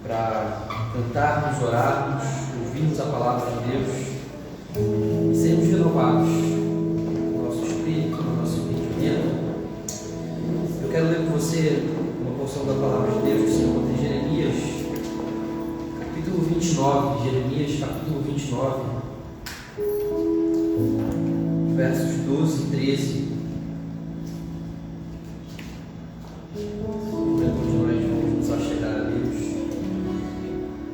para cantarmos, orarmos, ouvirmos a palavra de Deus e sermos renovados no nosso espírito, no nosso entendimento. Eu quero ler com você uma porção da palavra de Deus que se encontra em Jeremias, capítulo 29, Jeremias, capítulo 29, versos 12 e 13.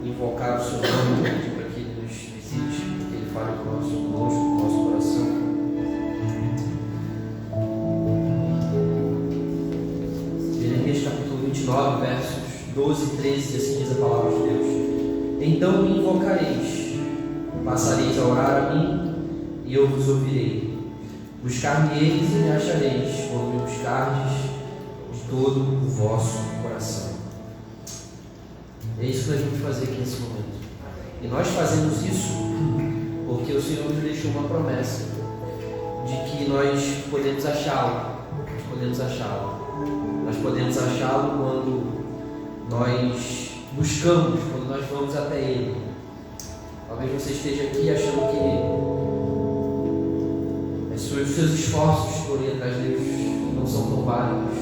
Invocar o seu nome, pedir para que Ele nos visite, para que Ele fale conosco, no nosso coração. Jeremias capítulo 29, versos 12 e 13, assim diz a palavra de Deus. Então me invocareis, passareis a orar a mim, e eu vos ouvirei. Buscar-me-eis e me achareis, quando me buscardes de todo o vosso coração. É isso que nós vamos fazer aqui nesse momento. E nós fazemos isso porque o Senhor nos deixou uma promessa de que nós podemos achá-lo. Nós podemos achá-lo quando nós buscamos, quando nós vamos até Ele. Talvez você esteja aqui achando que os seus esforços por ir atrás de Deus não são tão válidos.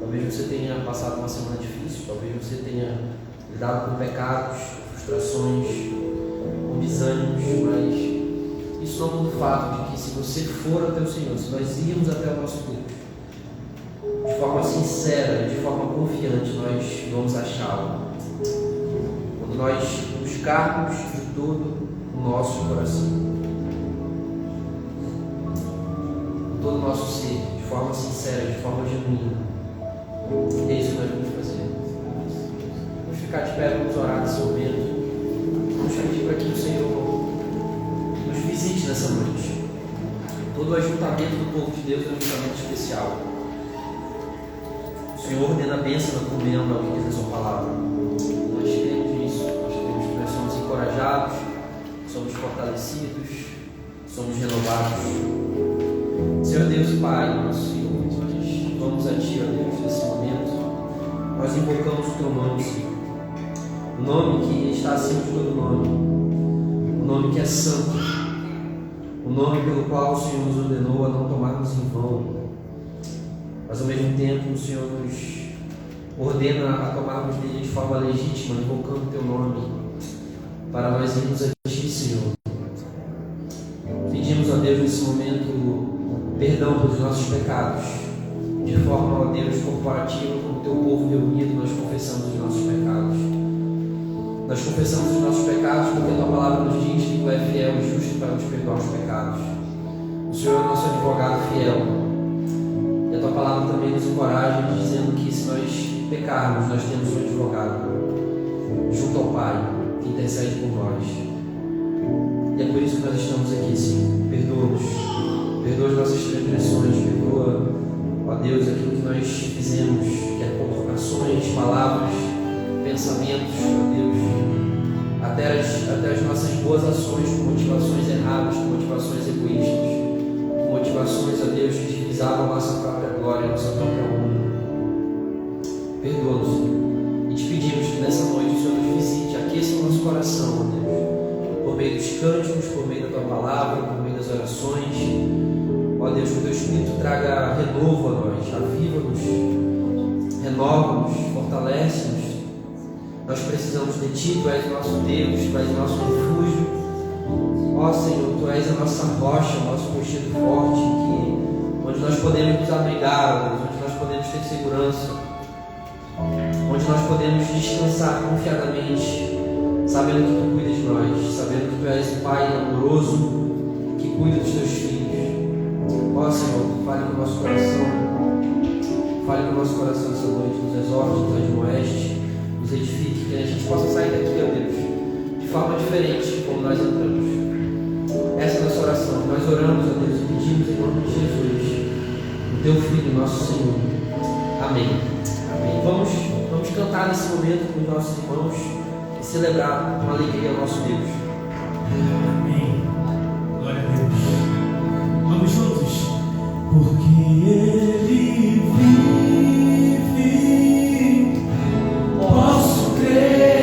Talvez você tenha passado uma semana difícil, talvez você tenha lidado com pecados, frustrações, com desânimos, mas isso não muda o fato de que se você for até o Senhor, se nós irmos até o nosso Deus, de forma sincera, de forma confiante, nós vamos achá-lo. Quando nós buscarmos de todo o nosso coração, de todo o nosso ser, de forma sincera, de forma genuína, é isso que nós vamos fazer. Ficar de pé, vamos orar nesse momento. Vamos pedir para que o Senhor nos visite nessa noite. Todo o ajuntamento do povo de Deus é um ajuntamento especial. O Senhor ordena a bênção na comenda ao que diz a sua palavra. Nós cremos nisso, nós cremos que nós somos encorajados, somos fortalecidos, somos renovados. Senhor Deus e Pai, nosso Senhor, nós vamos a Ti, ó Deus, nesse momento. Nós invocamos o Teu nome, Senhor. O nome que está acima de todo nome, o nome que é santo, o nome pelo qual o Senhor nos ordenou a não tomarmos em vão, mas ao mesmo tempo o Senhor nos ordena a tomarmos dele de forma legítima, invocando o Teu nome, para nós irmos a Ti, Senhor. Pedimos a Deus nesse momento perdão pelos nossos pecados, de forma, ó Deus, corporativa, com o Teu povo reunido, nós confessamos os nossos pecados. Nós confessamos os nossos pecados porque a Tua palavra nos diz que Tu és fiel e justo para nos perdoar os pecados. O Senhor é nosso advogado fiel. E a Tua palavra também nos encoraja, dizendo que se nós pecarmos, nós temos um advogado junto ao Pai, que intercede por nós. E é por isso que nós estamos aqui, Senhor. Perdoa as nossas transgressões, perdoa, ó Deus, aquilo que nós fizemos, que é por ações, palavras, pensamentos, ó Deus, até as nossas boas ações com motivações erradas, com motivações egoístas, com motivações, ó Deus, que visavam a nossa própria glória, a nossa própria honra. Perdoa-nos, Senhor, e te pedimos que nessa noite o Senhor nos visite, aqueça o nosso coração, ó Deus, por meio dos cânticos, por meio da Tua palavra, por meio das orações. Ó Deus, que o Teu Espírito traga renovo a nós, aviva-nos, renova-nos, fortalece-nos. Nós precisamos de Ti, Tu és o nosso Deus, Tu és o nosso refúgio. Ó Senhor, Tu és a nossa rocha, o nosso rochedo forte, onde nós podemos nos abrigar, ó Deus, onde nós podemos ter segurança, onde nós podemos descansar confiadamente, sabendo que Tu cuidas de nós, sabendo que Tu és o Pai amoroso que cuida dos Teus filhos. Ó Senhor, fale com o nosso coração, essa noite, nos exorte, nos admoeste, nos edifique, que a gente possa sair daqui, ó Deus, de forma diferente como nós entramos. Essa é a nossa oração. Nós oramos, ó Deus, e pedimos em nome de Jesus, o Teu Filho, nosso Senhor. Amém. Amém. Vamos cantar nesse momento com os nossos irmãos e celebrar com alegria o nosso Deus. Amém. Glória a Deus. Vamos juntos. Porque Ele vive, posso crer.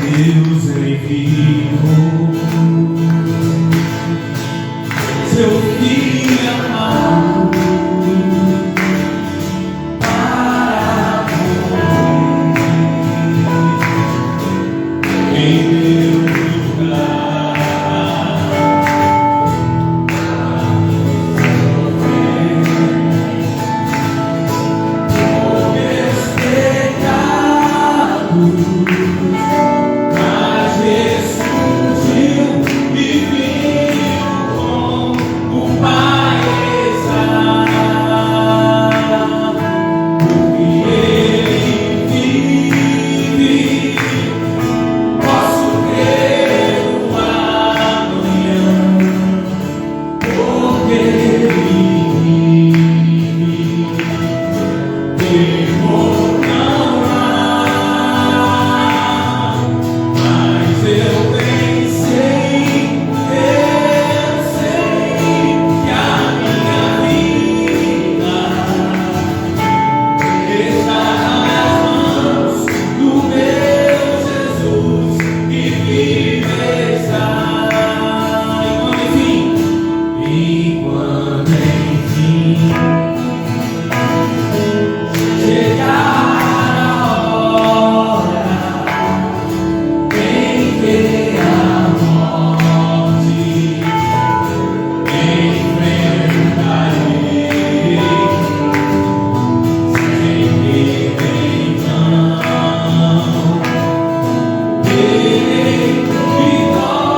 Deus enviou seu filho amado para morrer em meu lugar, por meus pecados. Mas ressurgiu e viu com o Pai está, porque Ele vive, posso crer no amanhã, porque Ele vive, temor não há. Mas eu bem sei que a minha vida está nas mãos do meu Jesus que vive está. E quando enfim chegar a hora em que a morte enfrentarei, sem perder não, terei vitória,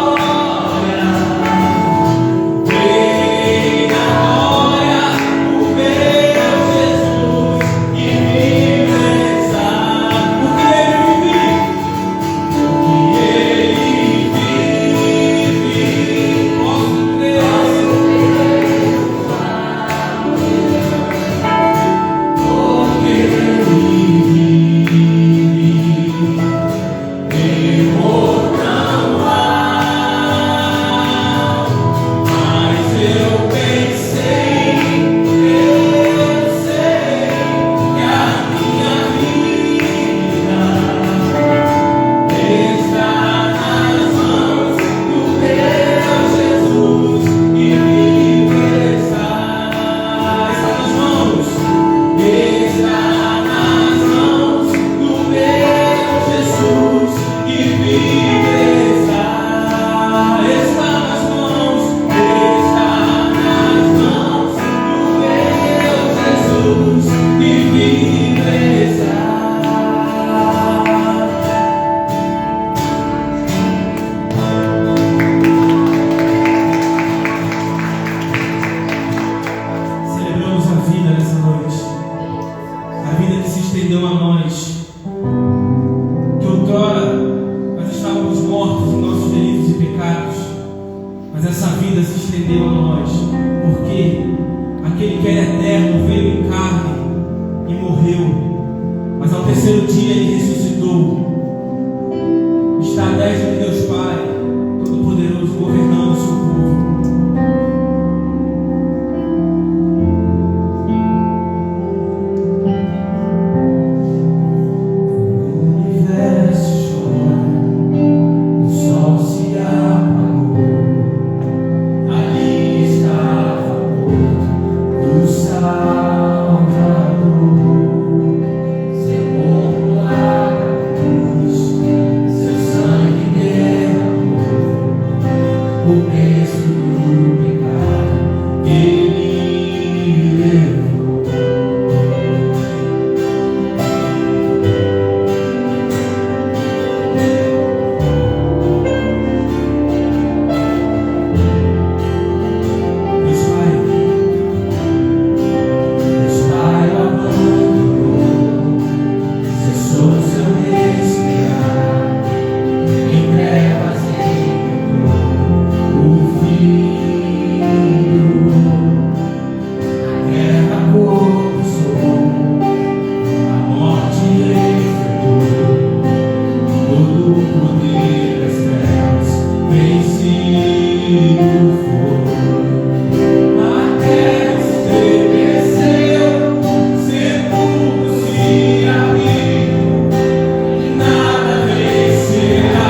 terei na glória o meu Jesus que vive está, porque Ele vive, posso crer, porque Ele vive, temor não há. Mas eu bem sei que a minha vida está nas mãos do meu Jesus que vive está nas mãos, está nas mãos do meu Jesus que vive está nas mãos, está nas mãos do meu Jesus que vive está. Celebramos a vida nessa noite, a vida que se estendeu a nós, que outrora nós estávamos mortos em nossos delitos e pecados, mas essa vida se estendeu a nós, porque aquele que era eterno veio em carne e morreu, mas ao terceiro dia ele ressuscitou, está à destra de Deus Pai, Todo-Poderoso, governando o seu povo. O universo chora, o sol se apagou, ali estava morto o Salvador, seu corpo lá na cruz, seu sangue derramou, o preço do pecado ele levou. Deus Pai o abandonou, cessou seu respirar, em trevas encontrou o Filho. A guerra começou, a morte enfrentou, todo o poder das trevas vencido foi. A terra estremeceu, sepulcro se abriu, e nada vencerá.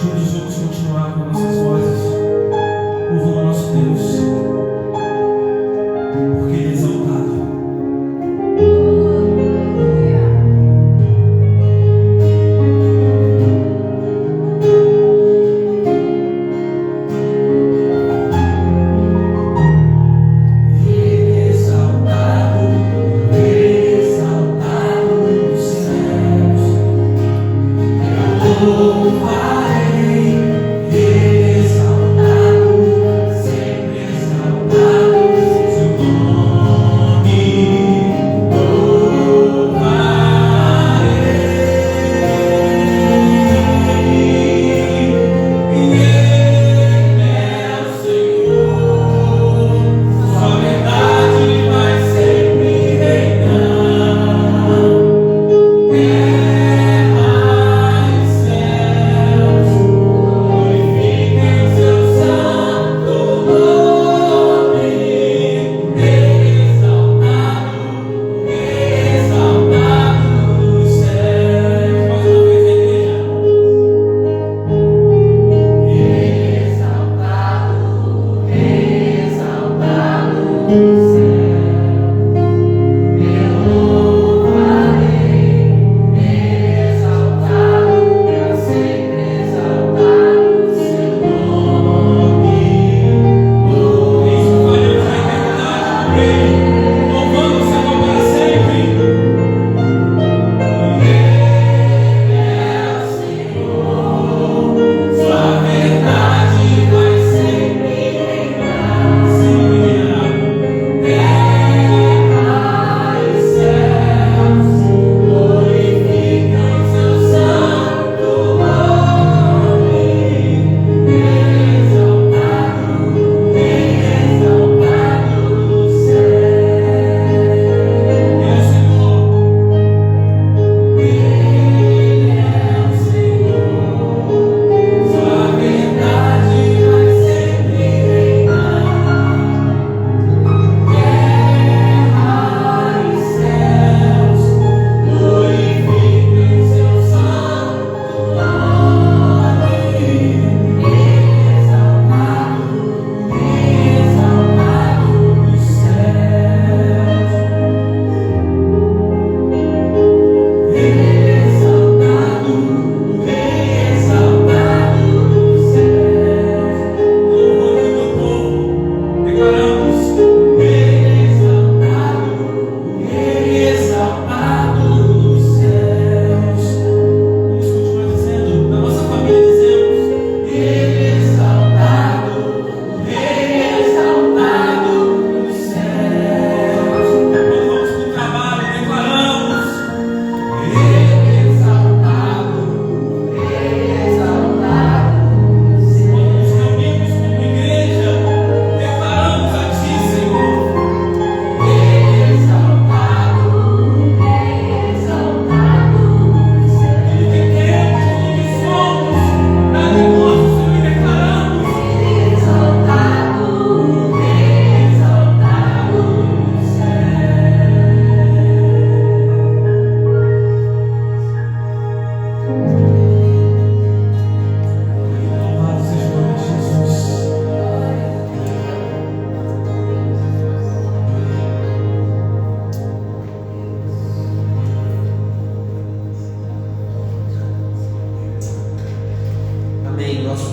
Todos vamos continuar com nossas vozes, louvando o nosso Deus, porque Ele é exaltado.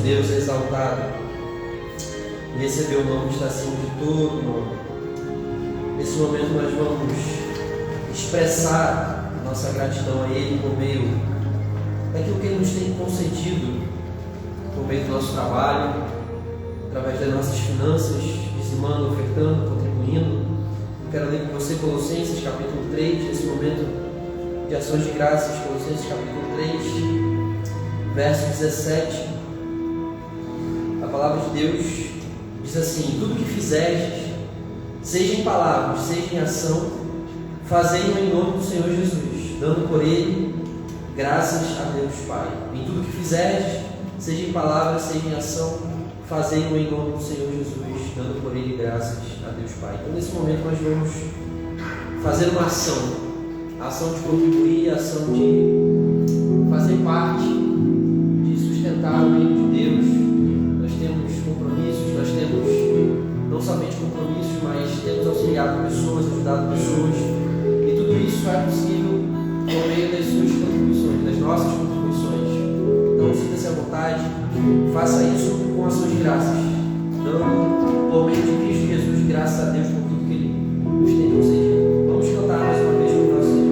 Deus é exaltado e recebeu o nome que está acima de todo nome. Nesse momento nós vamos expressar nossa gratidão a Ele por meio daquilo que Ele nos tem concedido, por meio do nosso trabalho, através das nossas finanças, dizimando, ofertando, contribuindo. Quero ler com você Colossenses capítulo 3, nesse momento de ações de graças, Colossenses capítulo 3, verso 17. A palavra de Deus diz assim: tudo que fizerdes, seja em palavras, seja em ação, fazei-o em nome do Senhor Jesus, dando por Ele graças a Deus Pai. Em tudo que fizerdes, seja em palavras, seja em ação, fazei-o em nome do Senhor Jesus, dando por Ele graças a Deus Pai. Então nesse momento nós vamos fazer uma ação, a ação de contribuir, a ação de fazer parte, de sustentar o reino Senhor, sinta-se à vontade, faça isso com as suas graças, dando por meio de Cristo Jesus graças a Deus por tudo que Ele nos tem concedido. Vamos cantar mais uma vez para o nosso Senhor.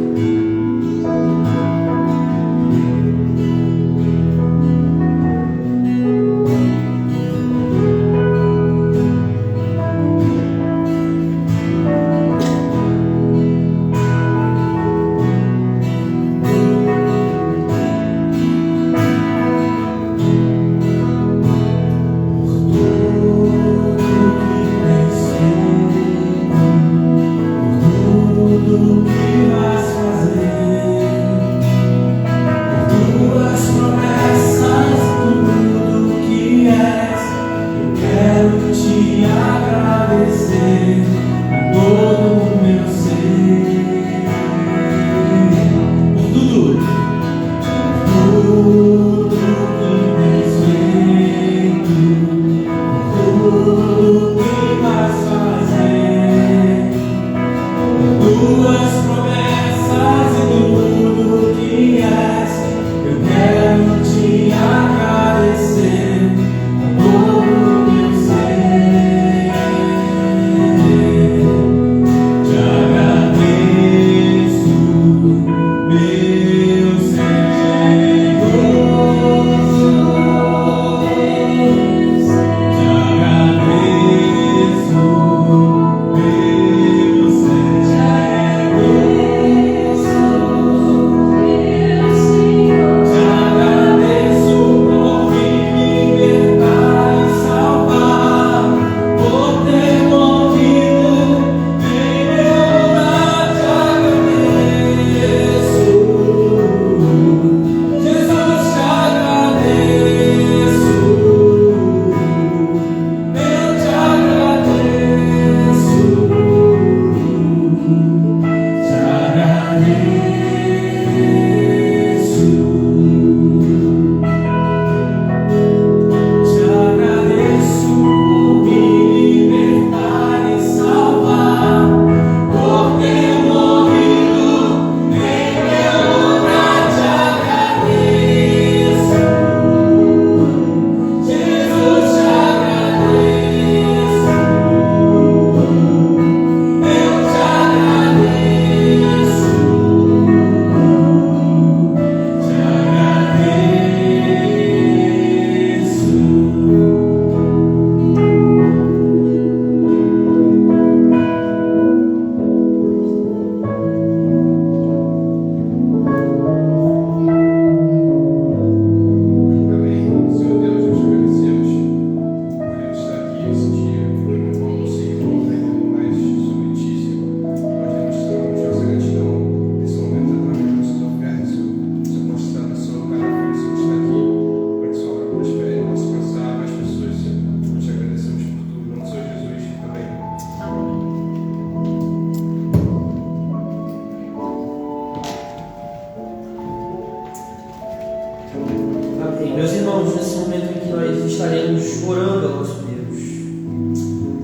Meus irmãos, nesse momento em que nós estaremos orando ao nosso Deus,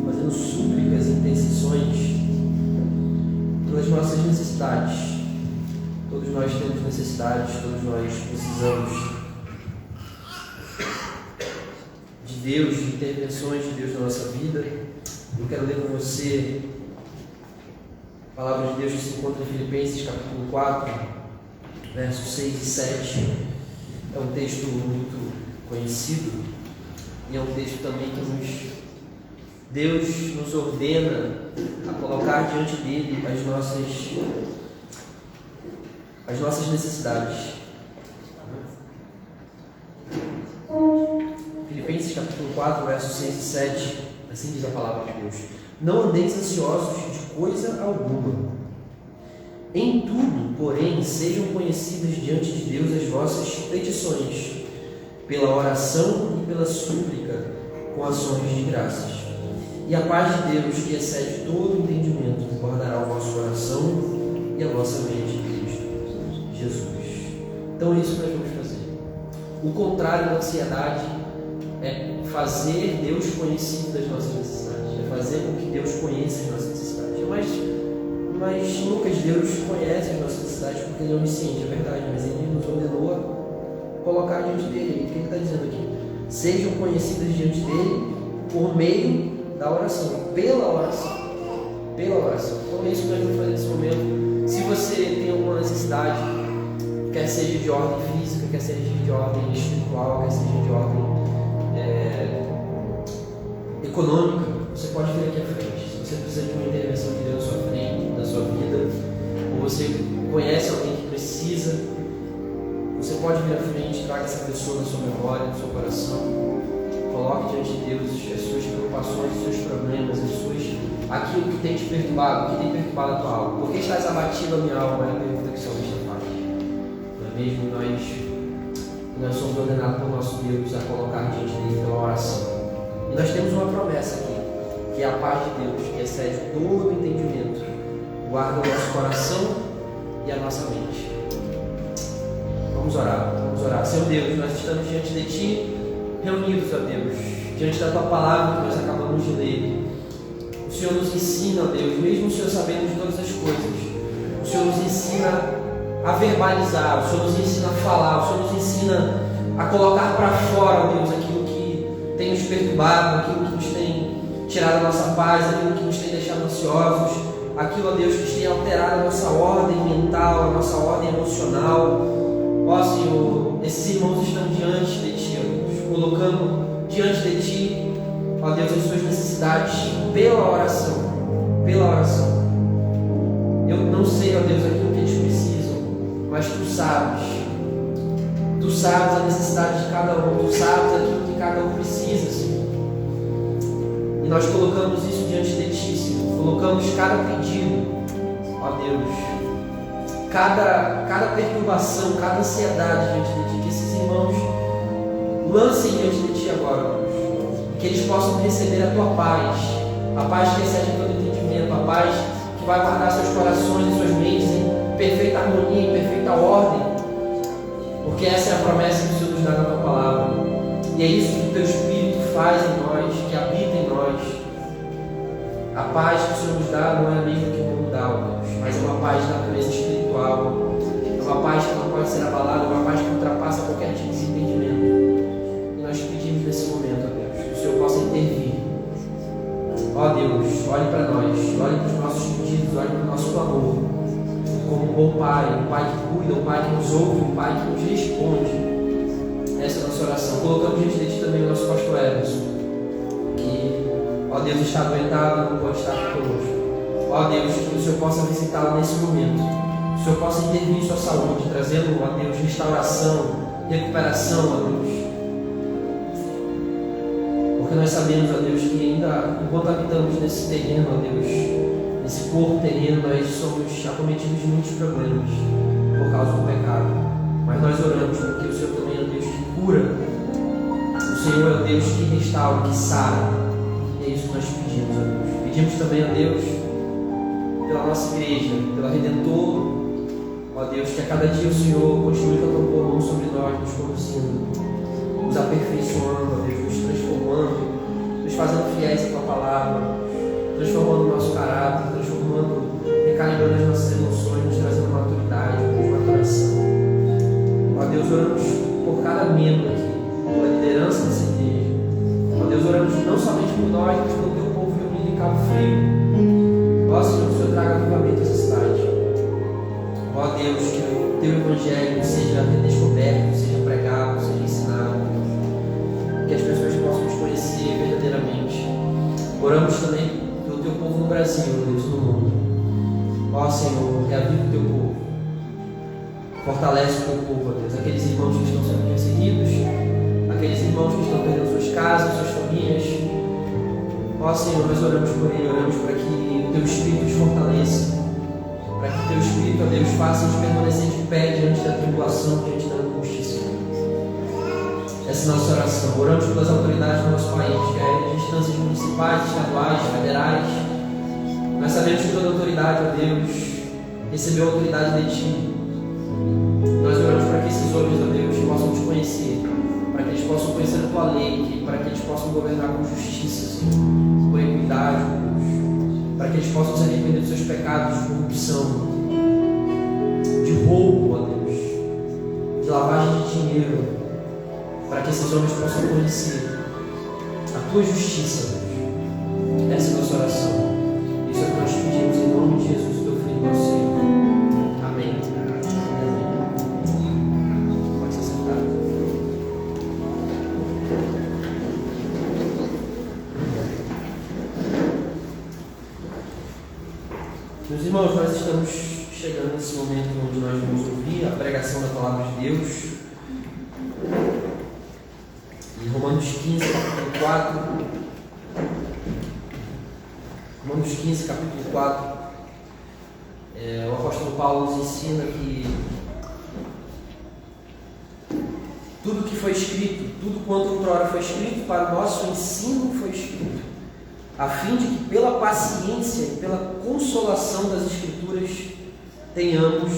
fazendo súplicas e intercessões pelas nossas necessidades. Todos nós temos necessidades, todos nós precisamos de Deus, de intervenções de Deus na nossa vida. Eu quero ler com você a palavra de Deus que se encontra em Filipenses capítulo 4, versos 6 e 7. É um texto muito conhecido e é um texto também que Deus nos ordena a colocar diante dele as nossas necessidades. Filipenses capítulo 4, versos 6 e 7, assim diz a palavra de Deus: não andeis ansiosos de coisa alguma. Em tudo, porém, sejam conhecidas diante de Deus as vossas petições, pela oração e pela súplica, com ações de graças. E a paz de Deus, que excede todo entendimento, guardará o vosso coração e a vossa mente em Cristo Jesus. Então, isso nós vamos fazer. O contrário da ansiedade é fazer Deus conhecido das nossas necessidades, é fazer com que Deus conheça as nossas necessidades. Mas Lucas, Deus conhece as nossas necessidades porque Ele é onisciente, é verdade, mas Ele nos ordenou colocar diante dele. O que ele está dizendo aqui? Sejam conhecidas diante dele por meio da oração, pela oração. Pela oração. Então é isso que nós vamos fazer nesse momento. Se você tem alguma necessidade, quer seja de ordem física, quer seja de ordem espiritual, quer seja de ordem econômica, você pode vir aqui à frente. Se você precisa de uma intervenção de Deus na sua frente, na sua vida, ou você conhece alguém que precisa, você pode vir à frente, traga essa pessoa na sua memória, no seu coração, coloque diante de Deus as suas preocupações, os seus problemas, aquilo que tem te perturbado, que tem perturbado a tua alma. Por que estás abatido a minha alma? É a pergunta que o salmista faz. Não é mesmo? Nós somos ordenados por nosso Deus a colocar diante dele pela oração. E nós temos uma promessa aqui, que é a paz de Deus, que excede todo o entendimento, guarda o nosso coração e a nossa mente. Vamos orar, vamos orar. Senhor Deus, nós estamos diante de Ti, reunidos, ó Deus, diante da Tua palavra que nós acabamos de ler. O Senhor nos ensina, ó Deus, mesmo o Senhor sabendo de todas as coisas, o Senhor nos ensina a verbalizar, o Senhor nos ensina a falar, o Senhor nos ensina a colocar para fora, ó Deus, aquilo que tem nos perturbado, aquilo que nos tem tirado a nossa paz, aquilo que nos tem deixado ansiosos, aquilo, ó Deus, que nos tem alterado a nossa ordem mental, a nossa ordem emocional. Ó Senhor, esses irmãos estão diante de Ti, ó Deus, colocando diante de Ti, ó Deus, as suas necessidades pela oração, pela oração. Eu não sei, ó Deus, aquilo que eles precisam, mas Tu sabes a necessidade de cada um, Tu sabes aquilo que cada um precisa, Senhor. E nós colocamos isso diante de Ti, Senhor, colocamos cada pedido, ó Deus, cada perturbação, cada ansiedade diante de Ti, que esses irmãos lancem diante de Ti agora, Deus, que eles possam receber a Tua paz, a paz que excede todo entendimento, a paz que vai guardar seus corações e suas mentes em perfeita harmonia, em perfeita ordem, porque essa é a promessa que o Senhor nos dá na Tua palavra, e é isso que o Teu Espírito faz em nós, que habita em nós. A paz que o Senhor nos dá não é a mesma que o mundo dá, Deus, mas é uma paz de natureza espiritual, é uma paz que não pode ser abalada, é uma paz que ultrapassa qualquer tipo de entendimento. E nós pedimos nesse momento, ó Deus, que o Senhor possa intervir. Ó Deus, olhe para nós, olhe para os nossos pedidos, olhe para o nosso clamor, como um bom Pai, um Pai que cuida, um Pai que nos ouve, um Pai que nos responde. Essa é a nossa oração. Colocamos diante de Ti também o nosso pastor Emerson, que, ó Deus, está adoentado, não pode estar aqui conosco. Ó Deus, que o Senhor possa visitá-lo nesse momento, que o Senhor possa intervir em sua saúde, trazendo, ó Deus, restauração, recuperação, ó Deus. Porque nós sabemos, ó Deus, que ainda, enquanto habitamos nesse terreno, ó Deus, nesse corpo terreno, nós somos acometidos de muitos problemas por causa do pecado. Mas nós oramos porque o Senhor também é o Deus que cura, o Senhor é o Deus que restaura, que sara. E é isso que nós pedimos, ó Deus. Pedimos também, ó Deus, pela nossa igreja, pela Redentor, ó Deus, que a cada dia o Senhor continue com a Tua boa mão sobre nós, nos conduzindo, nos aperfeiçoando, ó Deus, nos transformando, nos fazendo fiéis à Tua palavra, transformando o nosso caráter, recalibrando as nossas emoções, nos trazendo maturidade, maturação. Ó Deus, oramos por cada membro aqui, pela liderança dessa igreja. Ó Deus, oramos não somente por nós, mas pelo Teu povo reunido em Cabo Frio. Ó Senhor, que o Senhor traga avivamento a essa cidade. Ó Deus, que o Teu Evangelho seja redescoberto, seja pregado, seja ensinado, que as pessoas possam nos conhecer verdadeiramente. Oramos também pelo Teu povo no Brasil, Deus, no mundo. Ó Senhor, reaviva o Teu povo, fortalece o Teu povo, ó Deus, aqueles irmãos que estão sendo perseguidos, aqueles irmãos que estão perdendo suas casas, suas famílias. Ó Senhor, nós oramos por ele, oramos para que o Teu Espírito os fortaleça, para que o Teu Espírito, ó Deus, faça-nos permanecer de pé diante da tribulação, diante da angústia, Senhor. Essa é a nossa oração. Oramos pelas autoridades do nosso país, quer de instâncias municipais, estaduais, federais. Nós sabemos que toda autoridade, ó Deus, recebeu a autoridade de Ti. Nós oramos para que esses homens, ó Deus, possam Te conhecer, para que eles possam conhecer a Tua lei, para que eles possam governar com justiça, Senhor, com equidade, Deus, para que eles possam se arrepender dos seus pecados de corrupção, de roubo, ó Deus, de lavagem de dinheiro, para que esses homens possam conhecer a tua justiça, Deus. Essa é a nossa oração. Isso é o que nós pedimos em nome de Jesus, teu Filho, nosso Senhor. Amém. Pode se sentar. Meus irmãos, nós estamos chegando nesse momento onde nós vamos ouvir a pregação da Palavra de Deus. Em Romanos 15, capítulo 4. Romanos 15, capítulo 4. O apóstolo Paulo nos ensina que tudo que foi escrito, tudo quanto outrora foi escrito para o nosso ensino foi escrito, a fim de que pela paciência e pela consolação das Escrituras tenhamos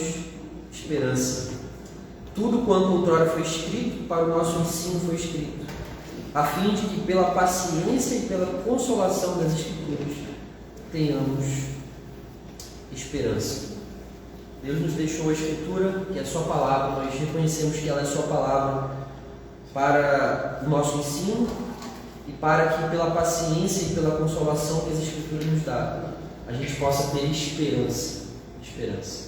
esperança. Tudo quanto outrora foi escrito para o nosso ensino foi escrito, a fim de que pela paciência e pela consolação das Escrituras tenhamos esperança. Deus nos deixou a Escritura, que é a sua palavra, nós reconhecemos que ela é a sua palavra para o nosso ensino e para que pela paciência e pela consolação que as Escrituras nos dão, a gente possa ter esperança. Esperança.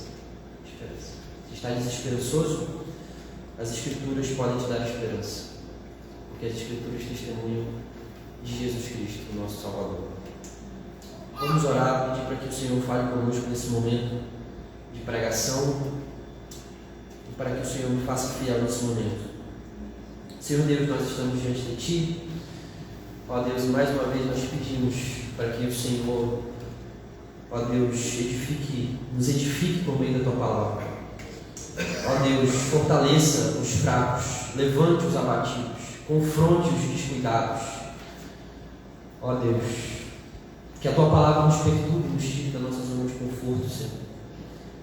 Se está desesperançoso, as Escrituras podem te dar esperança, porque as Escrituras testemunham de Jesus Cristo, o nosso Salvador. Vamos orar, pedir para que o Senhor fale conosco nesse momento de pregação e para que o Senhor me faça fiel nesse momento. Senhor Deus, nós estamos diante de Ti. Ó Deus, e mais uma vez nós pedimos para que o Senhor, ó Deus, nos edifique por meio da Tua palavra. Ó Deus, fortaleça os fracos, levante os abatidos, confronte os descuidados. Ó Deus, que a Tua palavra nos perturbe, nos tire da nossa zona de conforto, Senhor.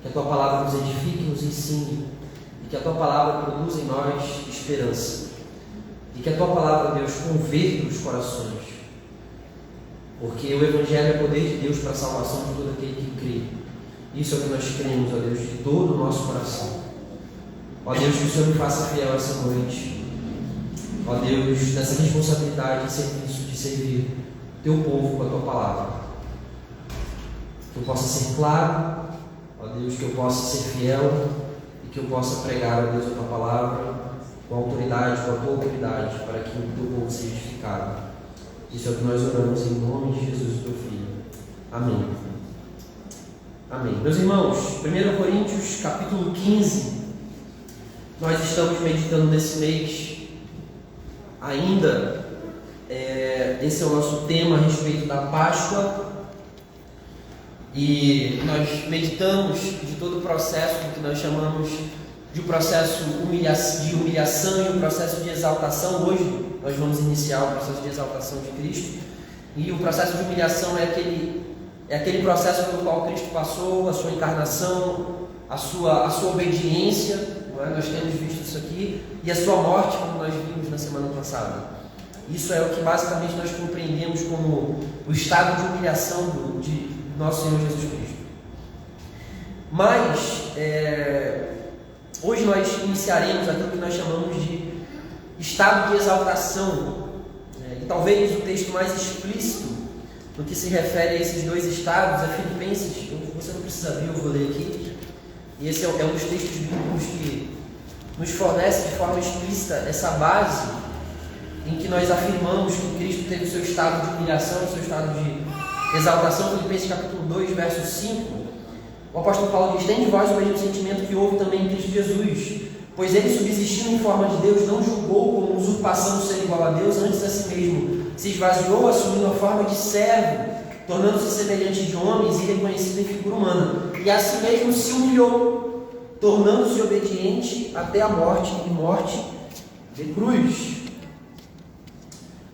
Que a Tua palavra nos edifique, nos ensine, e que a Tua palavra produza em nós esperança. E que a Tua palavra, Deus, converta os corações, porque o Evangelho é poder de Deus para a salvação de todo aquele que crê. Isso é o que nós cremos, ó Deus, de todo o nosso coração. Ó Deus, que o Senhor me faça fiel essa noite. Ó Deus, nessa responsabilidade de servir o Teu povo com a Tua palavra. Que eu possa ser claro, ó Deus, que eu possa ser fiel e que eu possa pregar, ó Deus, a Tua palavra com autoridade, com a Tua autoridade, para que o Teu povo seja edificado. Isso é o que nós oramos em nome de Jesus, Teu Filho. Amém. Amém. Meus irmãos, 1 Coríntios capítulo 15, nós estamos meditando nesse mês ainda, esse é o nosso tema a respeito da Páscoa, e nós meditamos de todo o processo que nós chamamos de um processo de humilhação e um processo de exaltação. Hoje nós vamos iniciar o processo de exaltação de Cristo, e o processo de humilhação é aquele processo pelo qual Cristo passou, a sua encarnação, a sua obediência, não é? Nós temos visto isso aqui, e a sua morte, como nós vimos na semana passada. Isso é o que basicamente nós compreendemos como o estado de humilhação de nosso Senhor Jesus Cristo. Mas hoje nós iniciaremos aquilo que nós chamamos de estado de exaltação, e talvez o texto mais explícito no que se refere a esses dois estados é Filipenses. Você não precisa abrir, eu vou ler aqui. E esse é um dos textos bíblicos que nos fornece de forma explícita essa base em que nós afirmamos que Cristo teve o seu estado de humilhação, o seu estado de exaltação. Filipenses capítulo 2, verso 5, o apóstolo Paulo diz: "Tem de vós o mesmo sentimento que houve também em Cristo Jesus, pois ele, subsistindo em forma de Deus, não julgou como usurpação ser igual a Deus, antes a si mesmo se esvaziou, assumindo a forma de servo, tornando-se semelhante de homens e reconhecido em figura humana, e a si mesmo se humilhou, tornando-se obediente até a morte, e morte de cruz."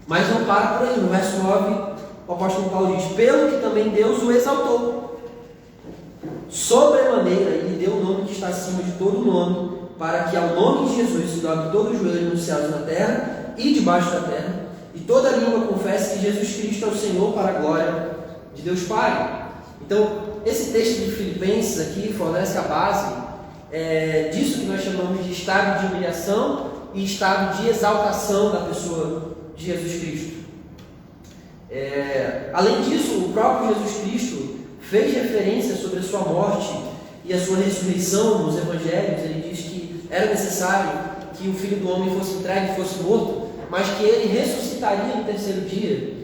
Mas não para por aí. No verso 9, o apóstolo Paulo diz: "Pelo que também Deus o exaltou sobremaneira, e lhe deu o nome que está acima de todo nome, para que ao nome de Jesus se dobre todo o joelho nos céus e na terra e debaixo da terra, e toda língua confesse que Jesus Cristo é o Senhor, para a glória de Deus Pai." Então, esse texto de Filipenses aqui fornece a base disso que nós chamamos de estado de humilhação e estado de exaltação da pessoa de Jesus Cristo. Além disso, o próprio Jesus Cristo fez referência sobre a sua morte e a sua ressurreição nos Evangelhos. Ele diz que era necessário que o Filho do Homem fosse entregue e fosse morto, mas que ele ressuscitaria no terceiro dia.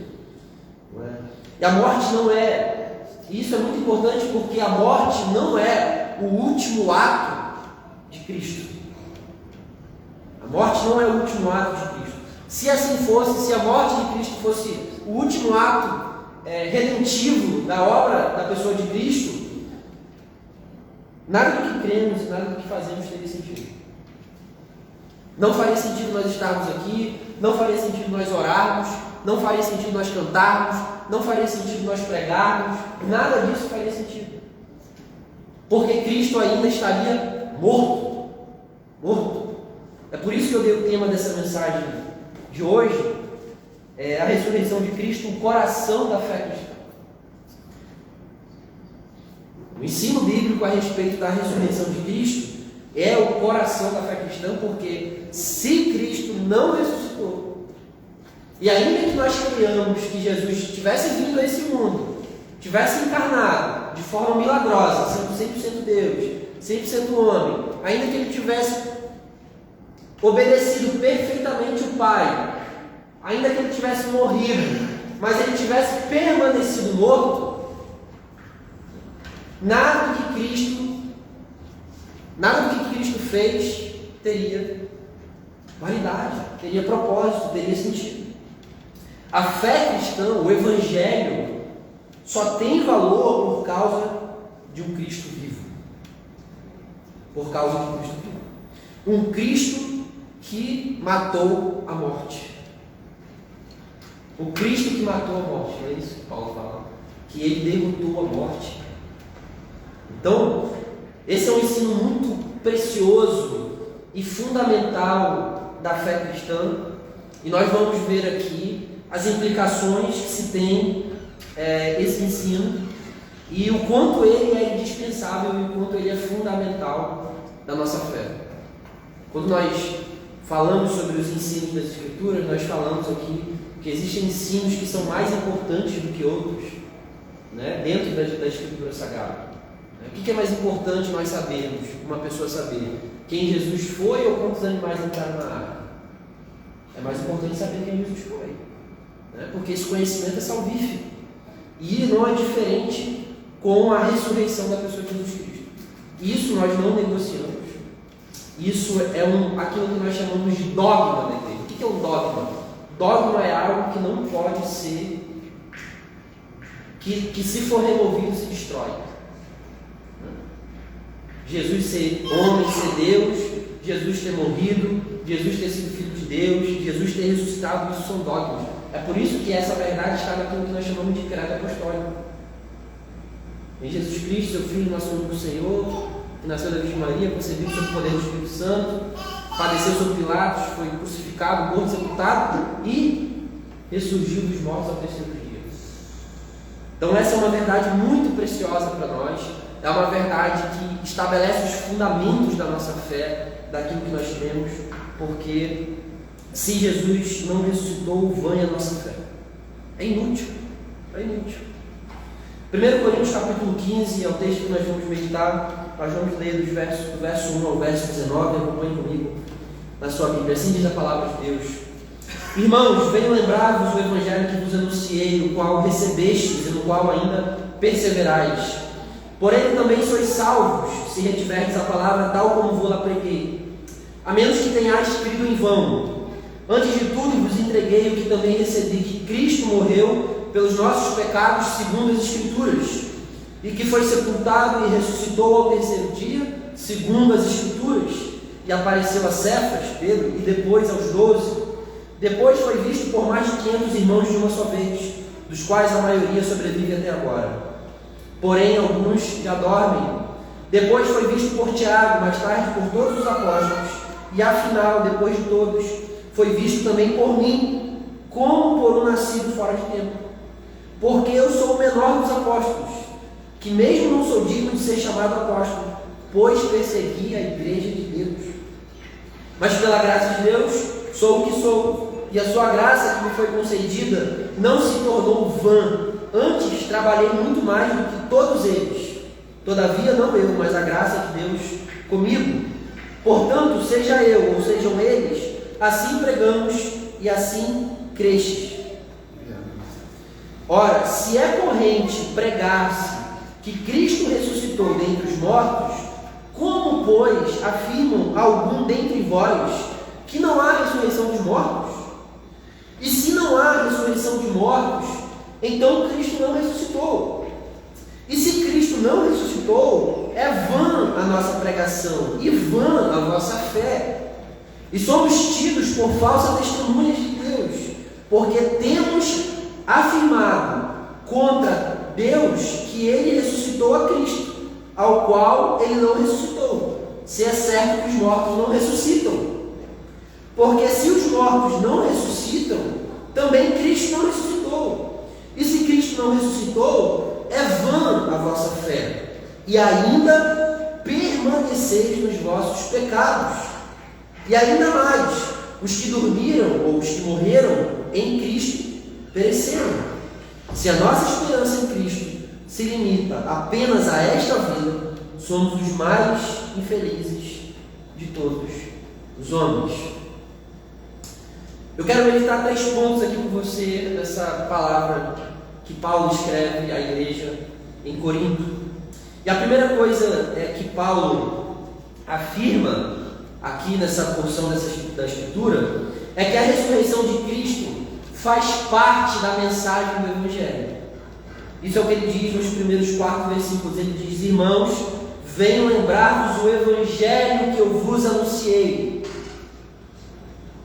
E a morte não é, isso é muito importante, porque a morte não é o último ato de Cristo. A morte não é o último ato de Cristo. Se assim fosse, se a morte de Cristo fosse o último ato redentivo da obra da pessoa de Cristo, nada do que cremos e nada do que fazemos teria sentido. Não faria sentido nós estarmos aqui, não faria sentido nós orarmos, não faria sentido nós cantarmos, não faria sentido nós pregarmos, nada disso faria sentido. Porque Cristo ainda estaria morto. Morto. É por isso que eu dei o tema dessa mensagem de hoje, a ressurreição de Cristo, o coração da fé cristã. O ensino bíblico a respeito da ressurreição de Cristo é o coração da fé cristã, porque se Cristo não ressuscitou, e ainda que nós creiamos que Jesus tivesse vindo a esse mundo, tivesse encarnado de forma milagrosa, sendo 100% Deus, 100% homem, ainda que ele tivesse obedecido perfeitamente o Pai, ainda que ele tivesse morrido, mas ele tivesse permanecido morto, nada do que Cristo fez teria validade, teria propósito, teria sentido. A fé cristã, o Evangelho, só tem valor por causa de um Cristo vivo. Por causa de um Cristo vivo. Um Cristo que matou a morte. O Cristo que matou a morte, não é isso que Paulo fala? Que ele derrotou a morte. Então, esse é um ensino muito precioso e fundamental da fé cristã, e nós vamos ver aqui as implicações que se tem esse ensino e o quanto ele é indispensável e o quanto ele é fundamental da nossa fé. Quando nós falamos sobre os ensinos das Escrituras, nós falamos aqui que existem ensinos que são mais importantes do que outros, né, dentro da Escritura Sagrada. O que é mais importante nós sabermos, uma pessoa saber quem Jesus foi ou quantos animais entraram na arca? É mais importante saber quem Jesus foi, né? Porque esse conhecimento é salvífico e não é diferente com a ressurreição da pessoa de Jesus Cristo. Isso nós não negociamos. Isso é aquilo que nós chamamos de dogma da igreja. O que é um dogma? Dogma é algo que não pode ser, que se for removido se destrói. Jesus ser homem, ser Deus, Jesus ter morrido, Jesus ter sido filho de Deus, Jesus ter ressuscitado, isso são dogmas. É por isso que essa verdade está naquilo que nós chamamos de credo apostólico. Em Jesus Cristo, seu Filho, nosso único Senhor, que nasceu da Virgem Maria, concebido sob o poder do Espírito Santo, padeceu sob Pilatos, foi crucificado, morto, sepultado e ressurgiu dos mortos ao terceiro dia. Então essa é uma verdade muito preciosa para nós. É uma verdade que estabelece os fundamentos da nossa fé, daquilo que nós temos, porque se Jesus não ressuscitou, vã é a nossa fé. É inútil. É inútil. 1 Coríntios capítulo 15 é o texto que nós vamos meditar. Nós vamos ler do verso 1 ao verso 19. Acompanhe comigo na sua Bíblia. Assim diz a palavra de Deus. Irmãos, venho lembrar-vos o evangelho que vos anunciei, o qual recebestes e no qual ainda perseverais. Por ele também sois salvos, se retiverdes a palavra tal como vou-la preguei, a menos que tenhais crido em vão. Antes de tudo vos entreguei o que também recebi, que Cristo morreu pelos nossos pecados segundo as Escrituras, e que foi sepultado e ressuscitou ao terceiro dia, segundo as Escrituras, e apareceu a Cefas, Pedro, e depois aos 12. Depois foi visto por mais de 500 irmãos de uma só vez, dos quais a maioria sobrevive até agora. Porém, alguns já dormem. Depois foi visto por Tiago, mais tarde por todos os apóstolos, e afinal, depois de todos, foi visto também por mim, como por um nascido fora de tempo. Porque eu sou o menor dos apóstolos, que mesmo não sou digno de ser chamado apóstolo, pois persegui a igreja de Deus. Mas pela graça de Deus, sou o que sou, e a sua graça que me foi concedida não se tornou vã. Antes trabalhei muito mais do que todos eles. Todavia, não eu, mas a graça de Deus comigo. Portanto, seja eu ou sejam eles, assim pregamos e assim crestes. Ora, se é corrente pregar-se que Cristo ressuscitou dentre os mortos, como, pois, afirmam algum dentre vós que não há ressurreição dos mortos? E se não há ressurreição de mortos, então Cristo não ressuscitou. E se Cristo não ressuscitou, é vã a nossa pregação e vã a vossa fé. E somos tidos por falsa testemunhas de Deus, porque temos afirmado contra Deus que Ele ressuscitou a Cristo, ao qual Ele não ressuscitou, se é certo que os mortos não ressuscitam. Porque se os mortos não ressuscitam, também Cristo não ressuscitou. E se Cristo não ressuscitou, é vã a vossa fé, e ainda permaneceis nos vossos pecados. E ainda mais, os que dormiram ou os que morreram em Cristo pereceram. Se a nossa esperança em Cristo se limita apenas a esta vida, somos os mais infelizes de todos os homens. Eu quero meditar 3 pontos aqui com você nessa palavra que Paulo escreve à igreja em Corinto. E a primeira coisa que Paulo afirma aqui nessa porção da Escritura é que a ressurreição de Cristo faz parte da mensagem do Evangelho. Isso é o que ele diz nos primeiros 4 versículos. Ele diz: irmãos, venho lembrar-vos o Evangelho que eu vos anunciei,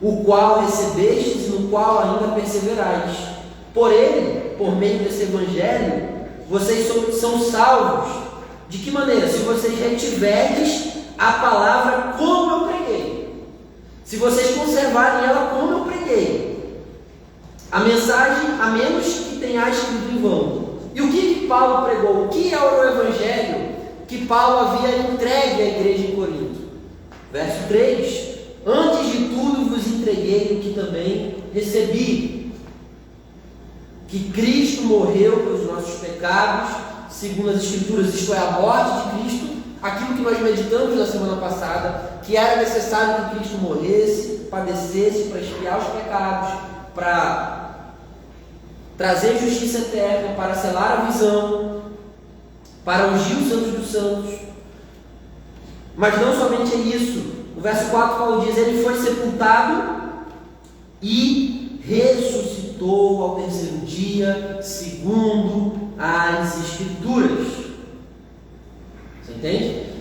o qual recebestes e no qual ainda perseverais. Por ele, por meio desse Evangelho, vocês são salvos. De que maneira? Se vocês retiverdes a palavra como eu preguei. Se vocês conservarem ela como eu preguei. A mensagem, a menos que tenhais escrito em vão. E o que Paulo pregou? O que é o Evangelho que Paulo havia entregue à igreja em Corinto? Verso 3. Antes de tudo vos entreguei o que também recebi. Que Cristo morreu pelos nossos pecados, segundo as Escrituras, isto é, a morte de Cristo, aquilo que nós meditamos na semana passada, que era necessário que Cristo morresse, padecesse para expiar os pecados, para trazer justiça eterna, para selar a visão, para ungir os santos dos santos. Mas não somente é isso. No verso 4 Paulo diz: ele foi sepultado e ressuscitou ao terceiro dia, segundo as Escrituras. Você entende?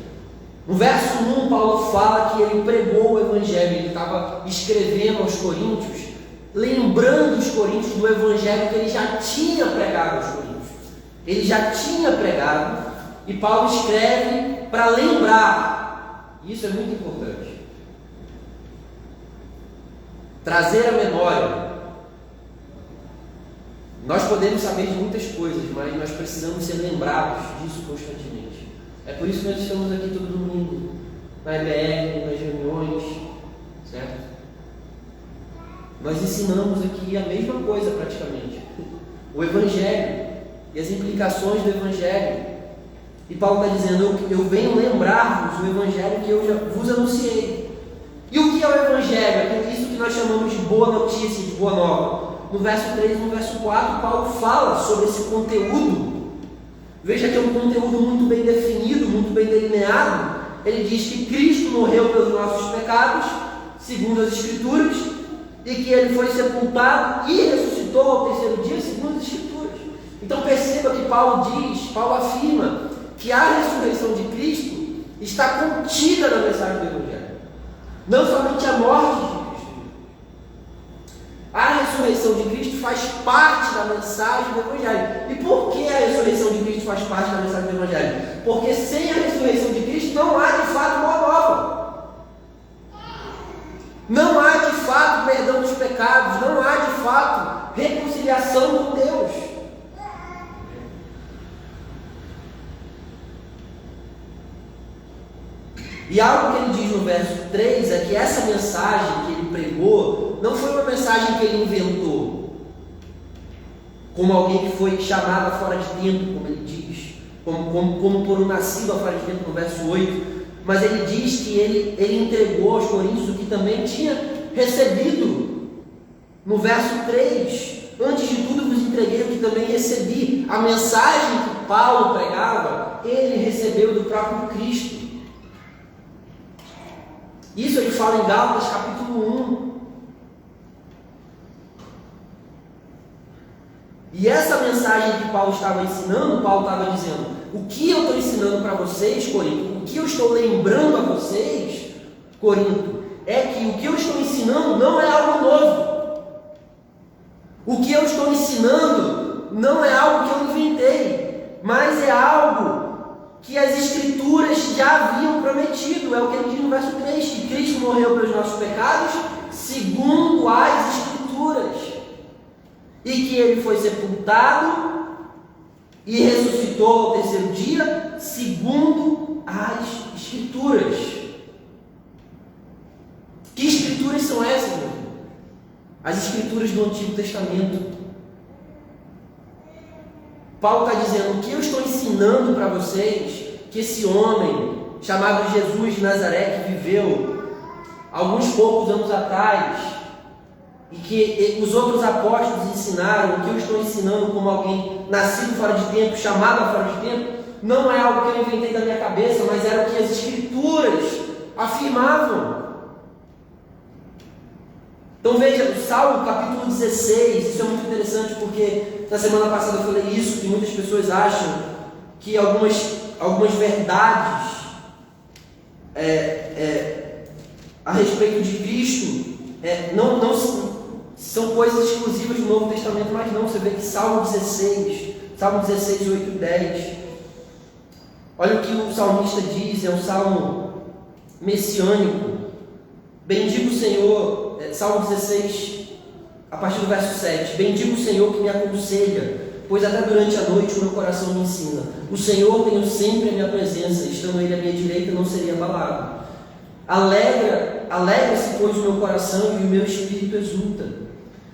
No verso 1 Paulo fala que ele pregou o Evangelho. Ele estava escrevendo aos coríntios, lembrando os coríntios do Evangelho que ele já tinha pregado aos coríntios. Ele já tinha pregado, e Paulo escreve para lembrar. Isso é muito importante. Trazer a memória. Nós podemos saber de muitas coisas, mas nós precisamos ser lembrados disso constantemente. É por isso que nós estamos aqui todo domingo, na IBR, nas reuniões, certo? Nós ensinamos aqui a mesma coisa praticamente. O Evangelho e as implicações do Evangelho. E Paulo está dizendo: eu venho lembrar-vos o Evangelho que eu já vos anunciei. E o que é o Evangelho? É isso que nós chamamos de boa notícia, de boa nova. No verso 3 e no verso 4, Paulo fala sobre esse conteúdo. Veja que é um conteúdo muito bem definido, muito bem delineado. Ele diz que Cristo morreu pelos nossos pecados, segundo as Escrituras, e que ele foi sepultado e ressuscitou ao terceiro dia, segundo as Escrituras. Então perceba que Paulo afirma que a ressurreição de Cristo está contida na mensagem do Evangelho. Não somente a morte de Cristo. A ressurreição de Cristo faz parte da mensagem do Evangelho. E por que a ressurreição de Cristo faz parte da mensagem do Evangelho? Porque sem a ressurreição de Cristo não há de fato boa nova. Não há de fato perdão dos pecados. Não há de fato reconciliação com Deus. E algo que ele diz no verso 3 é que essa mensagem que ele pregou não foi uma mensagem que ele inventou, como alguém que foi chamado fora de tempo, como ele diz, como por um nascido fora de tempo no verso 8, mas ele diz que ele entregou aos coríntios o que também tinha recebido no verso 3. Antes de tudo vos entreguei o que também recebi. A mensagem que Paulo pregava, ele recebeu do próprio Cristo. Isso ele fala em Gálatas capítulo 1. E essa mensagem que Paulo estava ensinando, Paulo estava dizendo: o que eu estou ensinando para vocês, Corinto, o que eu estou lembrando a vocês, Corinto, é que o que eu estou ensinando não é algo novo. O que eu estou ensinando não é algo que eu inventei, mas é algo que as Escrituras já haviam prometido. É o que ele diz no verso 3, que Cristo morreu pelos nossos pecados, segundo as Escrituras, e que ele foi sepultado e ressuscitou ao terceiro dia, segundo as Escrituras. Que Escrituras são essas, meu irmão? As Escrituras do Antigo Testamento. Paulo está dizendo: o que eu estou ensinando para vocês, que esse homem chamado Jesus de Nazaré, que viveu alguns poucos anos atrás, e que os outros apóstolos ensinaram, o que eu estou ensinando como alguém nascido fora de tempo, chamado fora de tempo, não é algo que eu inventei da minha cabeça, mas era o que as Escrituras afirmavam. Então veja, o Salmo capítulo 16, isso é muito interessante porque na semana passada eu falei isso, que muitas pessoas acham que algumas verdades a respeito de Cristo não são coisas exclusivas do Novo Testamento, mas não. Você vê que Salmo 16, 8 e 10, olha o que o salmista diz, é um salmo messiânico. Bendigo o Senhor, Salmo 16, a partir do verso 7. Bendigo o Senhor que me aconselha, pois até durante a noite o meu coração me ensina. O Senhor tenho sempre a minha presença, estando Ele à minha direita não seria abalado. Alegra-se, pois, o meu coração e o meu espírito exulta.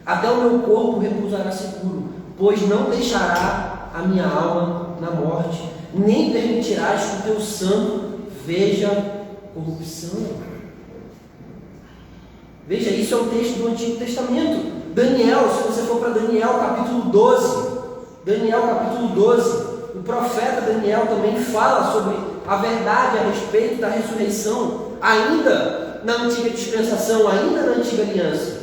Até o meu corpo repousará seguro, pois não deixará a minha alma na morte, nem permitirás que o teu santo veja corrupção. Veja, isso é um texto do Antigo Testamento. Daniel, se você for para Daniel capítulo 12, o profeta Daniel também fala sobre a verdade a respeito da ressurreição, ainda na antiga dispensação, ainda na antiga aliança.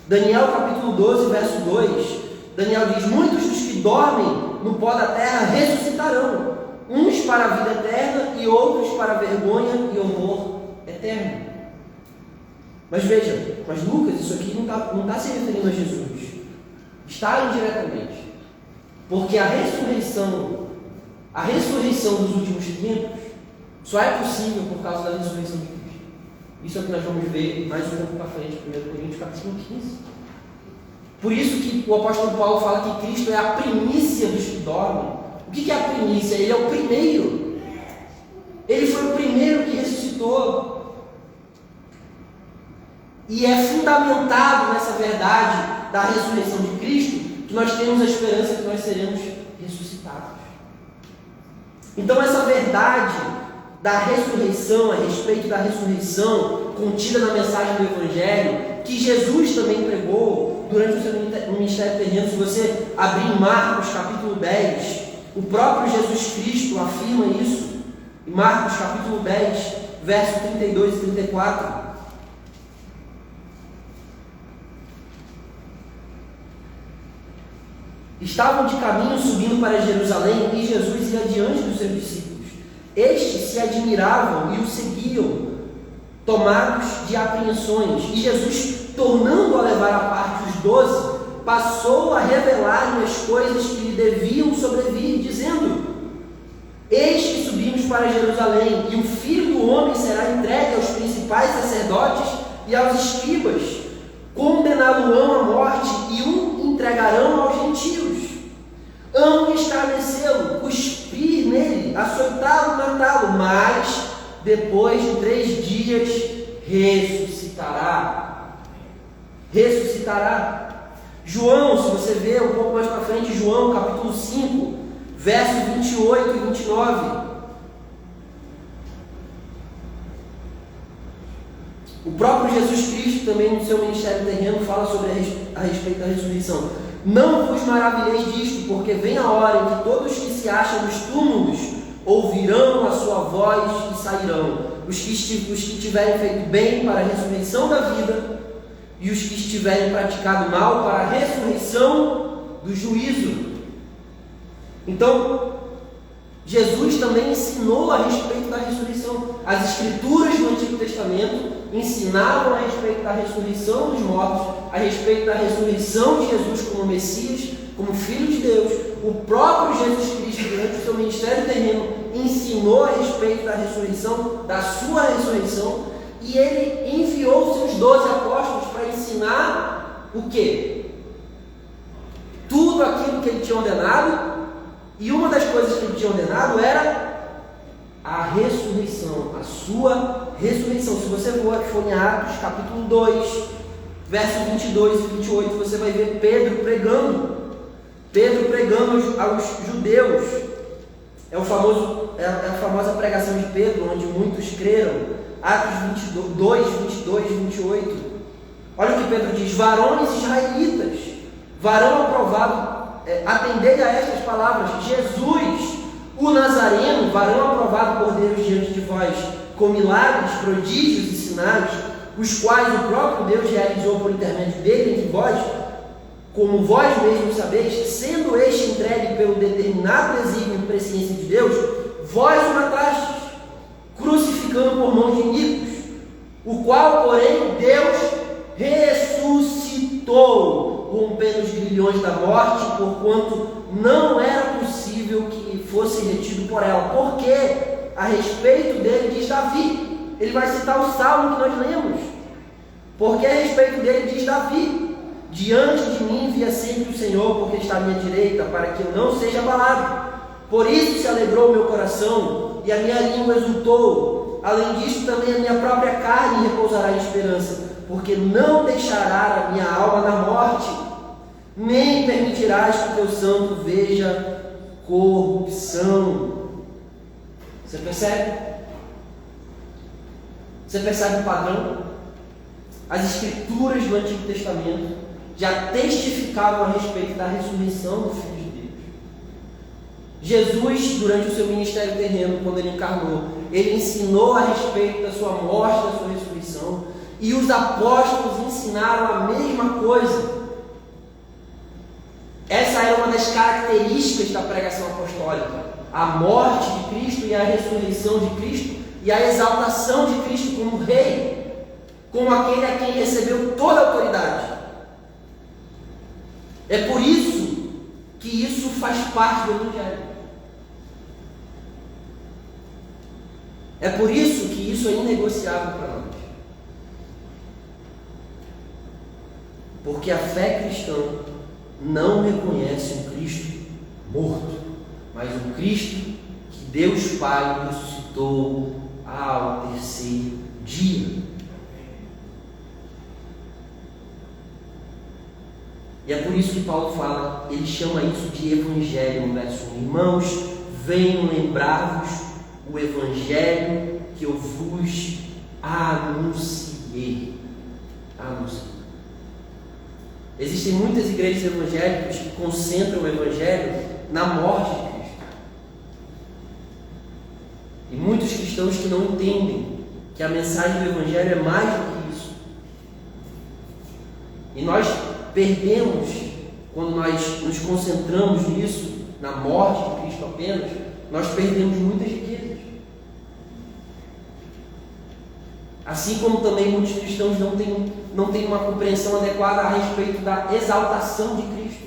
Daniel capítulo 12, verso 2, Daniel diz: muitos dos que dormem no pó da terra ressuscitarão, uns para a vida eterna e outros para a vergonha e horror eterno. Mas veja, Lucas, isso aqui não está se referindo a Jesus, está indiretamente, porque a ressurreição dos últimos tempos só é possível por causa da ressurreição de Cristo. Isso é o que nós vamos ver mais um pouco para frente, 1 Coríntios capítulo 15. Por isso que o apóstolo Paulo fala que Cristo é a primícia dos que dormem. O que é a primícia? Ele é o primeiro. Ele foi o primeiro que ressuscitou. E é fundamentado nessa verdade da ressurreição de Cristo que nós temos a esperança que nós seremos ressuscitados. Então essa verdade da ressurreição, a respeito da ressurreição contida na mensagem do Evangelho, que Jesus também pregou durante o seu ministério terreno, se você abrir em Marcos capítulo 10, o próprio Jesus Cristo afirma isso, em Marcos capítulo 10, verso 32 e 34. Estavam de caminho subindo para Jerusalém e Jesus ia diante dos seus discípulos. Estes se admiravam e o seguiam, tomados de apreensões. E Jesus, tornando a levar à parte os 12, passou a revelar-lhe as coisas que lhe deviam sobrevir, dizendo: eis que subimos para Jerusalém, e o Filho do Homem será entregue aos principais sacerdotes e aos escribas, condená-lo-ão à morte e o entregarão aos gentios. Hão de escarnecê-lo, cuspir nele açoitá-lo, matá-lo, mas depois de 3 dias ressuscitará. Ressuscitará. João, se você ver um pouco mais para frente, João capítulo 5, versos 28 e 29. O próprio Jesus Cristo também no seu ministério terreno fala sobre a respeito da ressurreição. Não vos maravilheis disto, porque vem a hora em que todos que se acham nos túmulos ouvirão a sua voz e sairão. Os que tiverem feito bem para a ressurreição da vida, e os que estiverem praticado mal para a ressurreição do juízo. Então, Jesus também ensinou a respeito da ressurreição. As escrituras do Antigo Testamento ensinavam a respeito da ressurreição dos mortos, a respeito da ressurreição de Jesus como Messias, como Filho de Deus. O próprio Jesus Cristo, durante o seu ministério terreno, ensinou a respeito da ressurreição, da sua ressurreição, e ele enviou seus 12 apóstolos para ensinar o quê? Tudo aquilo que ele tinha ordenado, e uma das coisas que ele tinha ordenado era a ressurreição, a sua ressurreição. Se você for em Atos capítulo 2, versos 22 e 28, você vai ver Pedro pregando aos judeus. É a famosa pregação de Pedro, onde muitos creram. Atos 22, 22 e 28. Olha o que Pedro diz: varões israelitas, varão aprovado, atendei a estas palavras: Jesus, o Nazareno, varão aprovado por Deus diante de vós, com milagres, prodígios e sinais, os quais o próprio Deus realizou por intermédio dele entre vós, como vós mesmos sabeis, sendo este entregue pelo determinado desígnio e presciência de Deus, vós o matastes, crucificando por mãos de iníquos, o qual, porém, Deus ressuscitou, rompendo os grilhões da morte, porquanto não era possível que fosse retido por ela. Porque a respeito dele diz Davi, ele vai citar o salmo que nós lemos, porque a respeito dele diz Davi: diante de mim via sempre o Senhor, porque está à minha direita, para que eu não seja abalado. Por isso se alegrou o meu coração, e a minha língua exultou. Além disso, também a minha própria carne repousará em esperança, porque não deixará a minha alma na morte, nem permitirás que o teu santo veja corrupção. Você percebe? Você percebe o padrão? As escrituras do Antigo Testamento já testificavam a respeito da ressurreição do Filho de Deus. Jesus, durante o seu ministério terreno, quando ele encarnou, ele ensinou a respeito da sua morte, da sua ressurreição, e os apóstolos ensinaram a mesma coisa. Essa era uma das características da pregação apostólica: a morte de Cristo e a ressurreição de Cristo, e a exaltação de Cristo como Rei, como aquele a quem recebeu toda a autoridade. É por isso que isso faz parte do Evangelho. É por isso que isso é inegociável para nós. Porque a fé cristã não reconhece um Cristo morto, mas um Cristo que Deus Pai ressuscitou ao terceiro dia. E é por isso que Paulo fala, ele chama isso de Evangelho no verso 1. Irmãos, venham lembrar-vos o Evangelho que eu vos anunciei. Existem muitas igrejas evangélicas que concentram o Evangelho na morte de Cristo. E muitos cristãos que não entendem que a mensagem do Evangelho é mais do que isso. E nós perdemos, quando nós nos concentramos nisso, na morte de Cristo apenas, nós perdemos muitas riquezas. Assim como também muitos cristãos não têm uma compreensão adequada a respeito da exaltação de Cristo.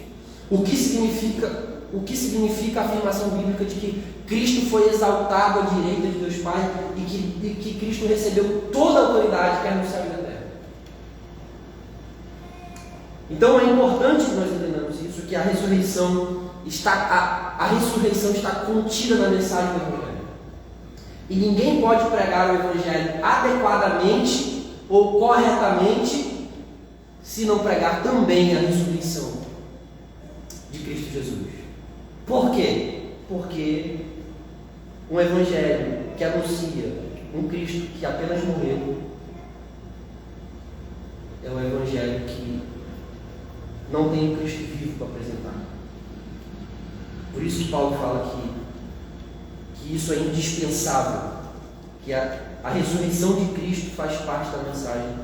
O que significa a afirmação bíblica de que Cristo foi exaltado à direita de Deus Pai e que Cristo recebeu toda a autoridade, quer no céu e na terra. Então é importante que nós entendamos isso, que a ressurreição está a ressurreição está contida na mensagem do Evangelho. E ninguém pode pregar o Evangelho adequadamente ou corretamente se não pregar também a ressurreição de Cristo Jesus. Por quê? Porque um Evangelho que anuncia um Cristo que apenas morreu é um Evangelho que não tem um Cristo vivo para apresentar. Por isso que Paulo fala que isso é indispensável, que a ressurreição de Cristo faz parte da mensagem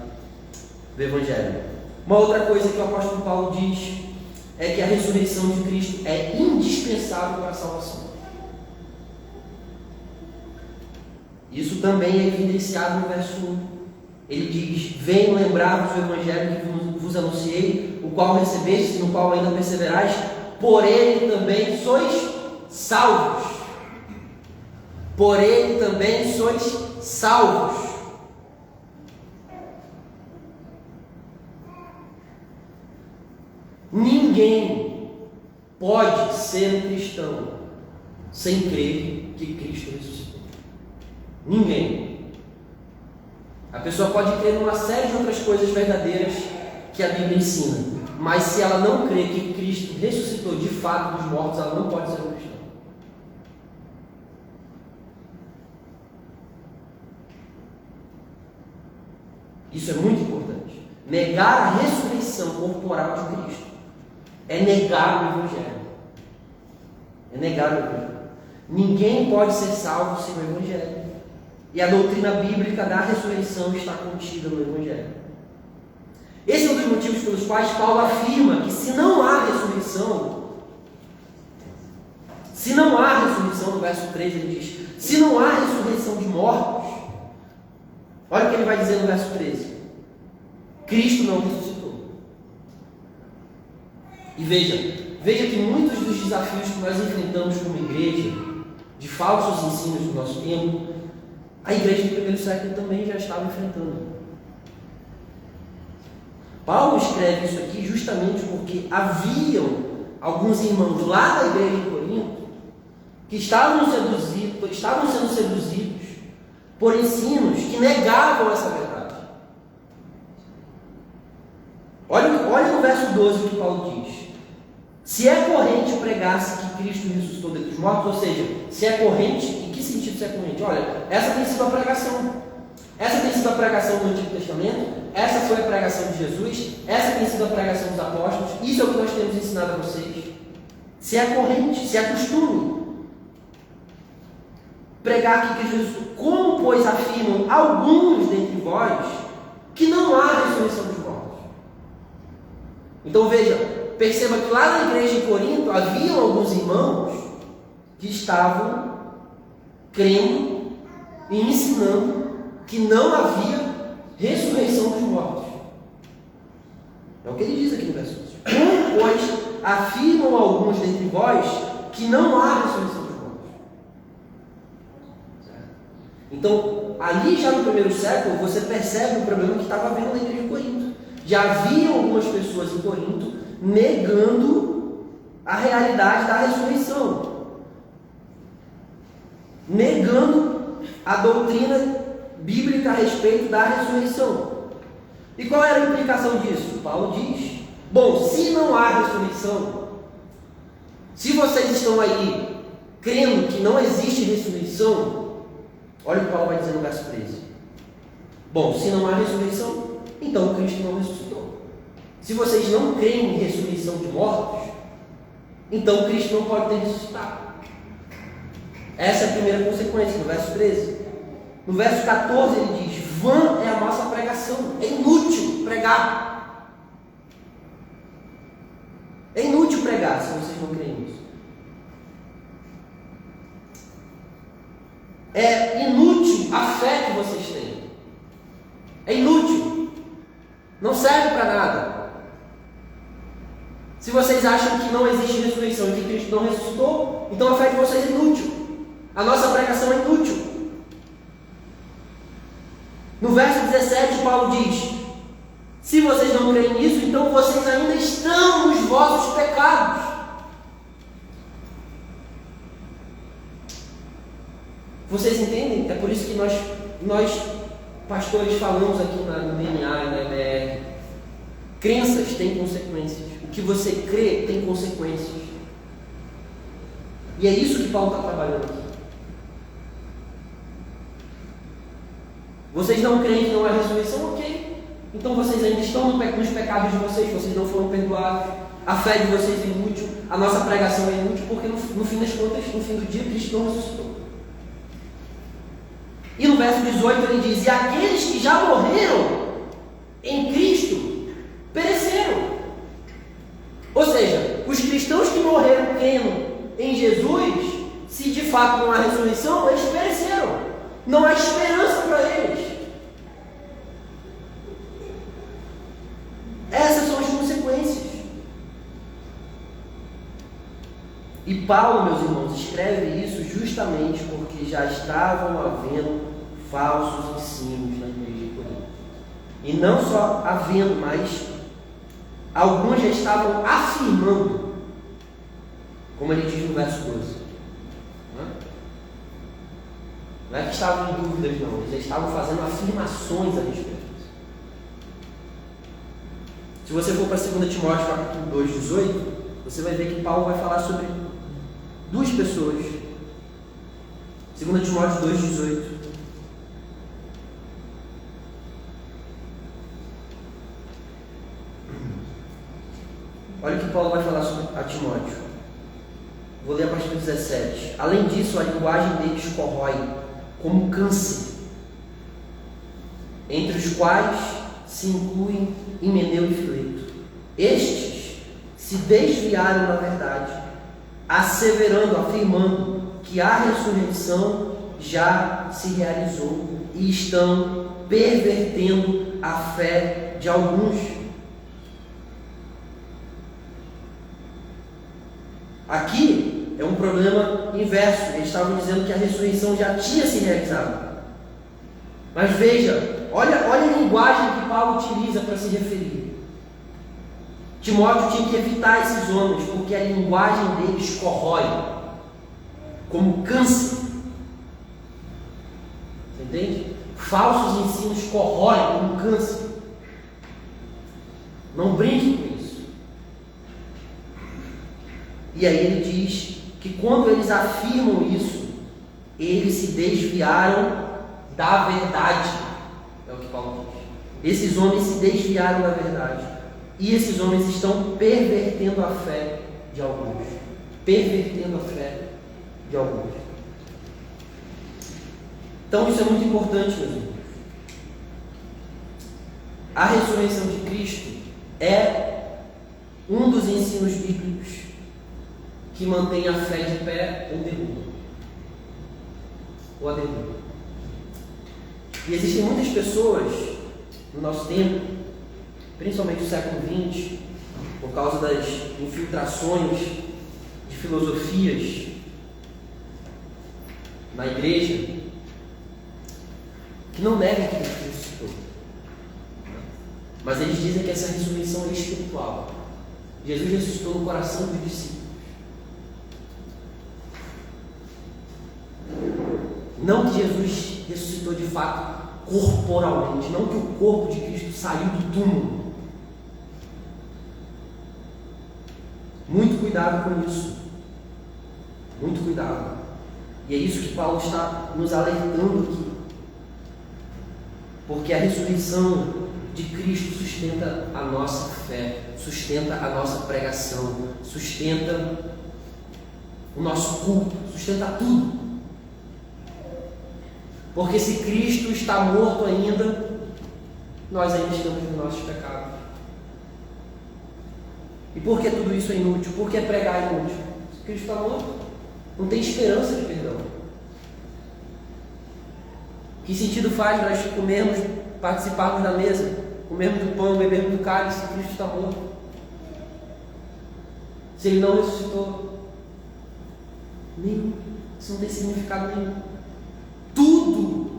do Evangelho. Uma outra coisa que o apóstolo Paulo diz é que a ressurreição de Cristo é indispensável para a salvação. Isso também é evidenciado no verso 1. Ele diz: venho lembrar-vos do Evangelho que vos anunciei, o qual recebestes e no qual ainda perseverais, por ele também sois salvos. Por ele também sois salvos. Ninguém pode ser um cristão sem crer que Cristo ressuscitou. Ninguém. A pessoa pode crer numa série de outras coisas verdadeiras que a Bíblia ensina, mas se ela não crê que Cristo ressuscitou de fato dos mortos, ela não pode ser um cristão. Isso é muito importante. Negar a ressurreição corporal de Cristo é negar o Evangelho. É negar o Evangelho. Ninguém pode ser salvo sem o Evangelho. E a doutrina bíblica da ressurreição está contida no Evangelho. Esse é um dos motivos pelos quais Paulo afirma que se não há ressurreição, no verso 13 ele diz, se não há ressurreição de mortos, olha o que ele vai dizer no verso 13. Cristo não ressuscitou. E veja que muitos dos desafios que nós enfrentamos como igreja, de falsos ensinos do nosso tempo, a igreja do primeiro século também já estava enfrentando. Paulo escreve isso aqui justamente porque haviam alguns irmãos lá da igreja de Corinto que estavam sendo seduzidos por ensinos que negavam essa verdade. Olha no verso 12 que Paulo diz: se é corrente pregar-se que Cristo ressuscitou dentre os mortos, ou seja, se é corrente, em que sentido se é corrente? Olha, essa tem sido a pregação. Essa tem sido a pregação do Antigo Testamento, essa foi a pregação de Jesus, essa tem sido a pregação dos apóstolos, isso é o que nós temos ensinado a vocês. Se é corrente, se é costume pregar que Cristo ressuscitou, como pois afirmam alguns dentre vós que não há ressurreição dos mortos. Então veja, perceba que lá na igreja de Corinto haviam alguns irmãos que estavam crendo e ensinando que não havia ressurreição dos mortos. É o que ele diz aqui no verso 11. Como, pois, afirmam alguns dentre vós que não há ressurreição dos mortos. Certo? Então, ali já no primeiro século, você percebe o problema que estava havendo na igreja de Corinto. Já haviam algumas pessoas em Corinto negando a realidade da ressurreição, negando a doutrina bíblica a respeito da ressurreição. E qual era a implicação disso? Paulo diz: bom, se não há ressurreição, se vocês estão aí crendo que não existe ressurreição, olha o que Paulo vai dizer no verso 13. Bom, se não há ressurreição, então Cristo não ressuscitou. Se vocês não creem em ressurreição de mortos, então Cristo não pode ter ressuscitado. Essa é a primeira consequência, no verso 13. No verso 14 ele diz: vã é a nossa pregação, é inútil pregar. É inútil pregar se vocês não creem nisso. É inútil a fé que vocês têm. É inútil. Não serve para nada. Se vocês acham que não existe ressurreição e que Cristo não ressuscitou, então a fé de vocês é inútil. A nossa pregação é inútil. No verso 17, Paulo diz: se vocês não creem nisso, então vocês ainda estão nos vossos pecados. Vocês entendem? É por isso que nós pastores falamos aqui no DNA e na EBR. Crenças têm consequências. O que você crê tem consequências. E é isso que Paulo está trabalhando aqui. Vocês não creem que não há ressurreição? Ok. Então vocês ainda estão nos pecados de vocês não foram perdoados. A fé de vocês é inútil, a nossa pregação é inútil, porque no fim das contas, no fim do dia, Cristo não ressuscitou. E no verso 18 ele diz: e aqueles que já morreram em Cristo pereceram. Ou seja, os cristãos que morreram crendo em Jesus, se de fato não há ressurreição, eles pereceram. Não há esperança para eles. Essas são as consequências. E Paulo, meus irmãos, escreve isso justamente porque já estavam havendo falsos ensinos na igreja de Corinto. E não só havendo, mas alguns já estavam afirmando, como ele diz no verso 12. Não é que estavam em dúvidas, não. Eles já estavam fazendo afirmações a respeito disso. Se você for para 2 Timóteo capítulo 2, 18, você vai ver que Paulo vai falar sobre duas pessoas. 2 Timóteo 2, 18. Olha o que Paulo vai falar sobre a Timóteo. Vou ler a partir do 17. Além disso, a linguagem deles corrói como câncer, entre os quais se incluem Himeneu e Fileto. Estes se desviaram da verdade, asseverando, afirmando que a ressurreição já se realizou e estão pervertendo a fé de alguns. Aqui é um problema inverso. Eles estavam dizendo que a ressurreição já tinha se realizado. Mas veja, olha a linguagem que Paulo utiliza para se referir. Timóteo tinha que evitar esses homens, porque a linguagem deles corrói como câncer. Você entende? Falsos ensinos corroem como câncer. Não brinque com isso. E aí ele diz que quando eles afirmam isso, eles se desviaram da verdade. É o que Paulo diz. Esses homens se desviaram da verdade. E esses homens estão pervertendo a fé de alguns. Pervertendo a fé de alguns. Então isso é muito importante, meus irmãos. A ressurreição de Cristo é um dos ensinos bíblicos que mantém a fé de pé ou derruba. Ou a derruba. E existem muitas pessoas no nosso tempo, principalmente no século XX, por causa das infiltrações de filosofias na igreja, que não negam que Cristo ressuscitou. Mas eles dizem que essa ressurreição é espiritual. Jesus ressuscitou no coração dos discípulos. Não que Jesus ressuscitou de fato corporalmente, não que o corpo de Cristo saiu do túmulo. Muito cuidado com isso. Muito cuidado. E é isso que Paulo está nos alertando aqui. Porque a ressurreição de Cristo sustenta a nossa fé, sustenta a nossa pregação, sustenta o nosso culto, sustenta tudo. Porque se Cristo está morto ainda, nós ainda estamos nos nossos pecados. E por que tudo isso é inútil? Por que pregar é inútil? Se Cristo está morto, não tem esperança de perdão. Que sentido faz nós comermos, participarmos da mesa, comermos do pão, bebermos do cálice, se Cristo está morto? Se Ele não ressuscitou? Nenhum. Isso não tem significado nenhum. Tudo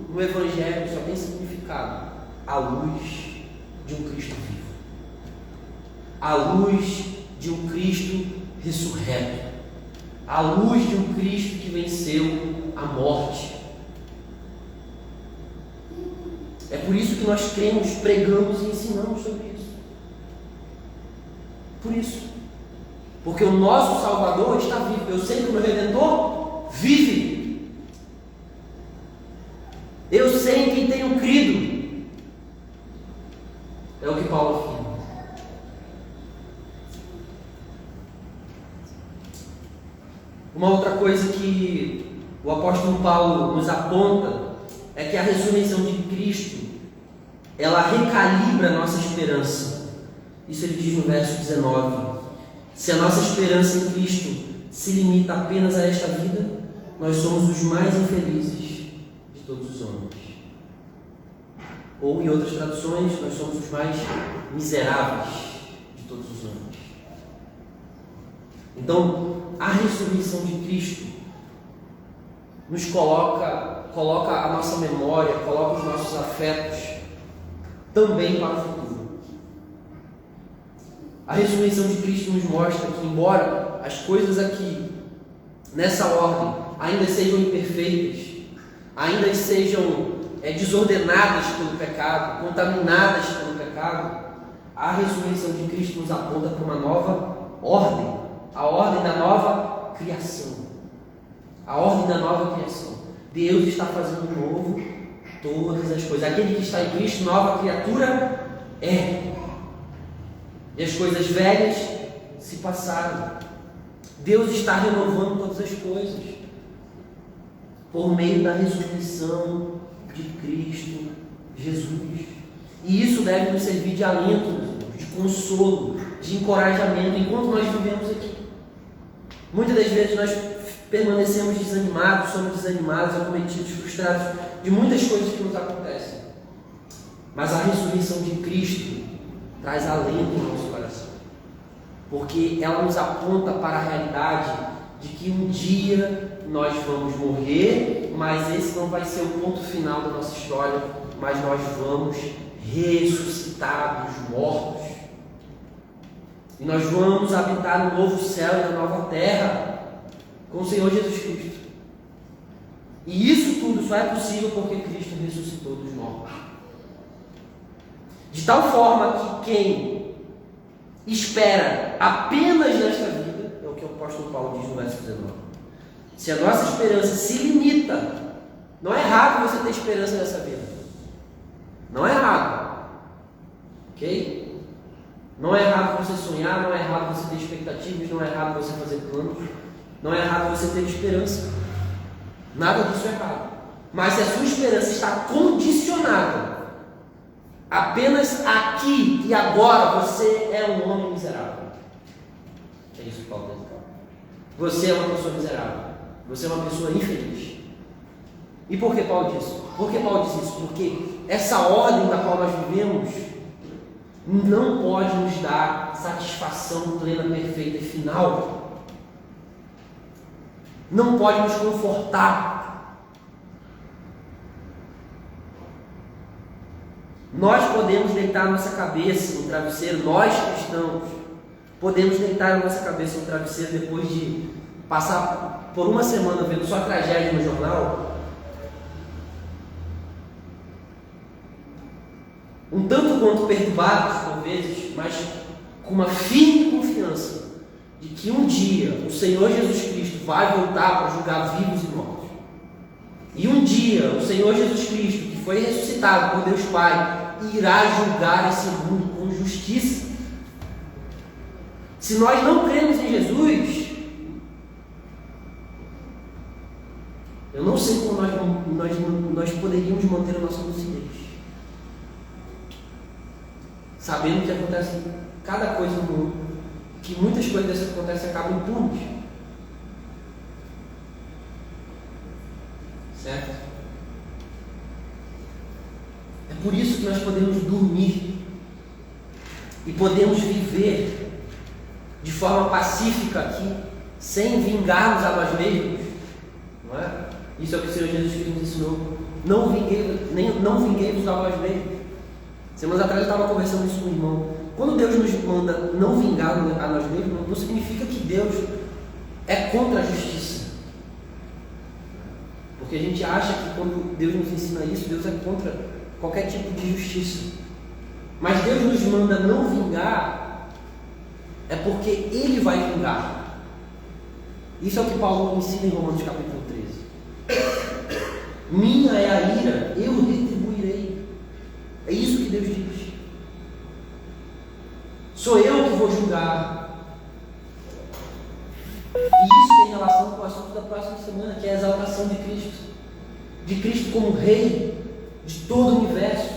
no Evangelho só tem significado à luz de um Cristo vivo, à luz de um Cristo ressurreto, à luz de um Cristo que venceu a morte. É por isso que nós cremos, pregamos e ensinamos sobre isso. Por isso. Porque o nosso Salvador está vivo. Eu sei que o meu Redentor vive. Eu sei em quem tenho crido. É o que Paulo afirma. Uma outra coisa que o apóstolo Paulo nos aponta é que a ressurreição de Cristo, ela recalibra a nossa esperança. Isso ele diz no verso 19. Se a nossa esperança em Cristo se limita apenas a esta vida, nós somos os mais infelizes de todos os homens. Ou, em outras traduções, nós somos os mais miseráveis de todos os homens. Então, a ressurreição de Cristo nos coloca a nossa memória, coloca os nossos afetos também para o futuro. A ressurreição de Cristo nos mostra que, embora as coisas aqui, nessa ordem, ainda sejam imperfeitas, ainda sejam desordenadas pelo pecado, contaminadas pelo pecado, a ressurreição de Cristo nos aponta para uma nova ordem, a ordem da nova criação. A ordem da nova criação. Deus está fazendo novo todas as coisas. Aquele que está em Cristo, nova criatura é. E as coisas velhas se passaram. Deus está renovando todas as coisas por meio da ressurreição de Cristo Jesus. E isso deve nos servir de alento, de consolo, de encorajamento enquanto nós vivemos aqui. Muitas das vezes nós permanecemos desanimados, somos desanimados, acometidos, frustrados de muitas coisas que nos acontecem. Mas a ressurreição de Cristo traz alento no nosso coração, porque ela nos aponta para a realidade de que um dia nós vamos morrer, mas esse não vai ser o ponto final da nossa história, mas nós vamos ressuscitar dos mortos. E nós vamos habitar no novo céu e na nova terra com o Senhor Jesus Cristo. E isso tudo só é possível porque Cristo ressuscitou dos mortos. De tal forma que quem espera apenas nesta vida, é o que o apóstolo Paulo diz no verso 19. Se a nossa esperança se limita, não é errado você ter esperança nessa vida. Não é errado. Ok? Não é errado você sonhar, não é errado você ter expectativas, não é errado você fazer planos, não é errado você ter esperança. Nada disso é errado. Mas se a sua esperança está condicionada apenas aqui e agora, você é um homem miserável. É isso que Paulo está dizendo. Você é uma pessoa miserável. Você é uma pessoa infeliz. E por que Paulo diz isso? Por que Paulo diz isso? Porque essa ordem da qual nós vivemos não pode nos dar satisfação plena, perfeita e final. Não pode nos confortar. Nós podemos deitar nossa cabeça no travesseiro, nós cristãos, podemos deitar a nossa cabeça no travesseiro depois de passar por uma semana vendo só tragédia no jornal, um tanto quanto perturbados por vezes, mas com uma firme confiança de que um dia o Senhor Jesus Cristo vai voltar para julgar vivos e mortos. E um dia o Senhor Jesus Cristo, que foi ressuscitado por Deus Pai, irá julgar esse mundo com justiça. Se nós não cremos em Jesus, eu não sei como nós poderíamos manter a nossa lucidez, sabendo que acontece cada coisa no mundo, que muitas coisas dessas que acontecem acabam impunes. Certo? É por isso que nós podemos dormir e podemos viver de forma pacífica aqui, sem vingarmos a nós mesmos. Não é? Isso é o que o Senhor Jesus Cristo nos ensinou. Não vinguemos a nós mesmos. Semanas atrás eu estava conversando isso com o irmão. Quando Deus nos manda não vingar a nós mesmos, não significa que Deus é contra a justiça. Porque a gente acha que quando Deus nos ensina isso, Deus é contra qualquer tipo de justiça. Mas Deus nos manda não vingar, é porque Ele vai vingar. Isso é o que Paulo ensina em Romanos capítulo 13. Minha é a ira, eu retribuirei. É isso que Deus diz. Sou eu que vou julgar. E isso tem relação com o assunto da próxima semana, que é a exaltação de Cristo. De Cristo como Rei de todo o universo.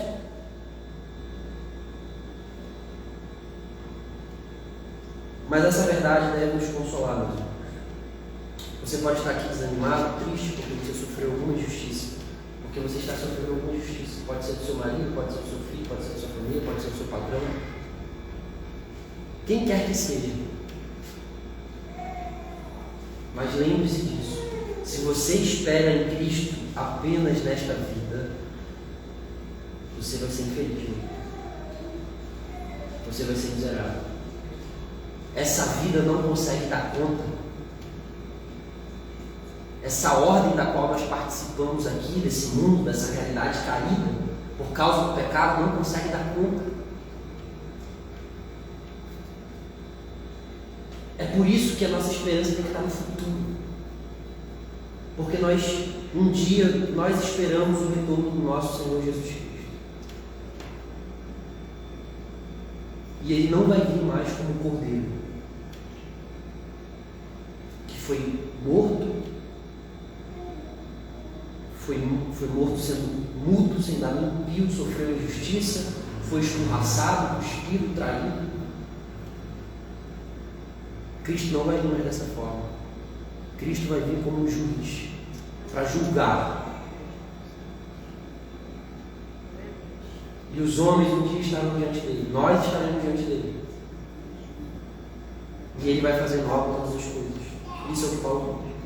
Mas essa verdade deve nos consolar, meus irmãos. Você pode estar aqui desanimado, triste, porque você sofreu alguma injustiça. Porque você está sofrendo alguma injustiça. Pode ser do seu marido, pode ser do seu filho, pode ser da sua família, pode ser do seu patrão. Quem quer que seja. Mas lembre-se disso. Se você espera em Cristo apenas nesta vida, você vai ser infeliz. Você vai ser miserável. Essa vida não consegue dar conta. Essa ordem da qual nós participamos aqui, desse mundo, dessa realidade caída, por causa do pecado, não consegue dar conta. É por isso que a nossa esperança tem que estar no futuro. Porque um dia, nós esperamos o retorno do nosso Senhor Jesus Cristo. E Ele não vai vir mais como um cordeiro, que foi morto, foi morto sendo mudo, sem dar nem pio, sofreu injustiça, foi escorraçado, cuspido, traído. Cristo não vai vir mais dessa forma. Cristo vai vir como um juiz para julgar. E os homens um dia estarão diante dele. Nós estaremos diante dele. E ele vai fazer nova todas as coisas. Isso é o que Paulo diz.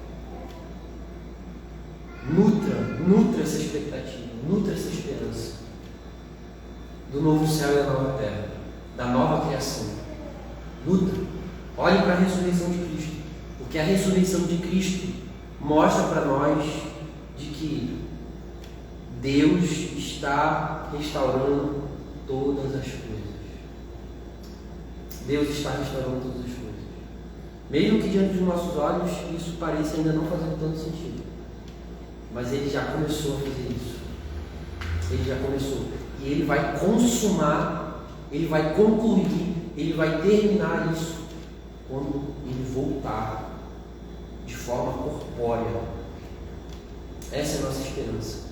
Nutra essa expectativa, nutra essa esperança do novo céu e da nova terra, da nova criação. Nutra. Olhe para a ressurreição de Cristo, porque a ressurreição de Cristo mostra para nós de que Deus está restaurando todas as coisas. Deus está restaurando todas as coisas. Mesmo que diante dos nossos olhos isso pareça ainda não fazer tanto sentido. Mas Ele já começou a fazer isso. Ele já começou. E Ele vai consumar, Ele vai concluir, Ele vai terminar isso quando Ele voltar de forma corpórea. Essa é a nossa esperança.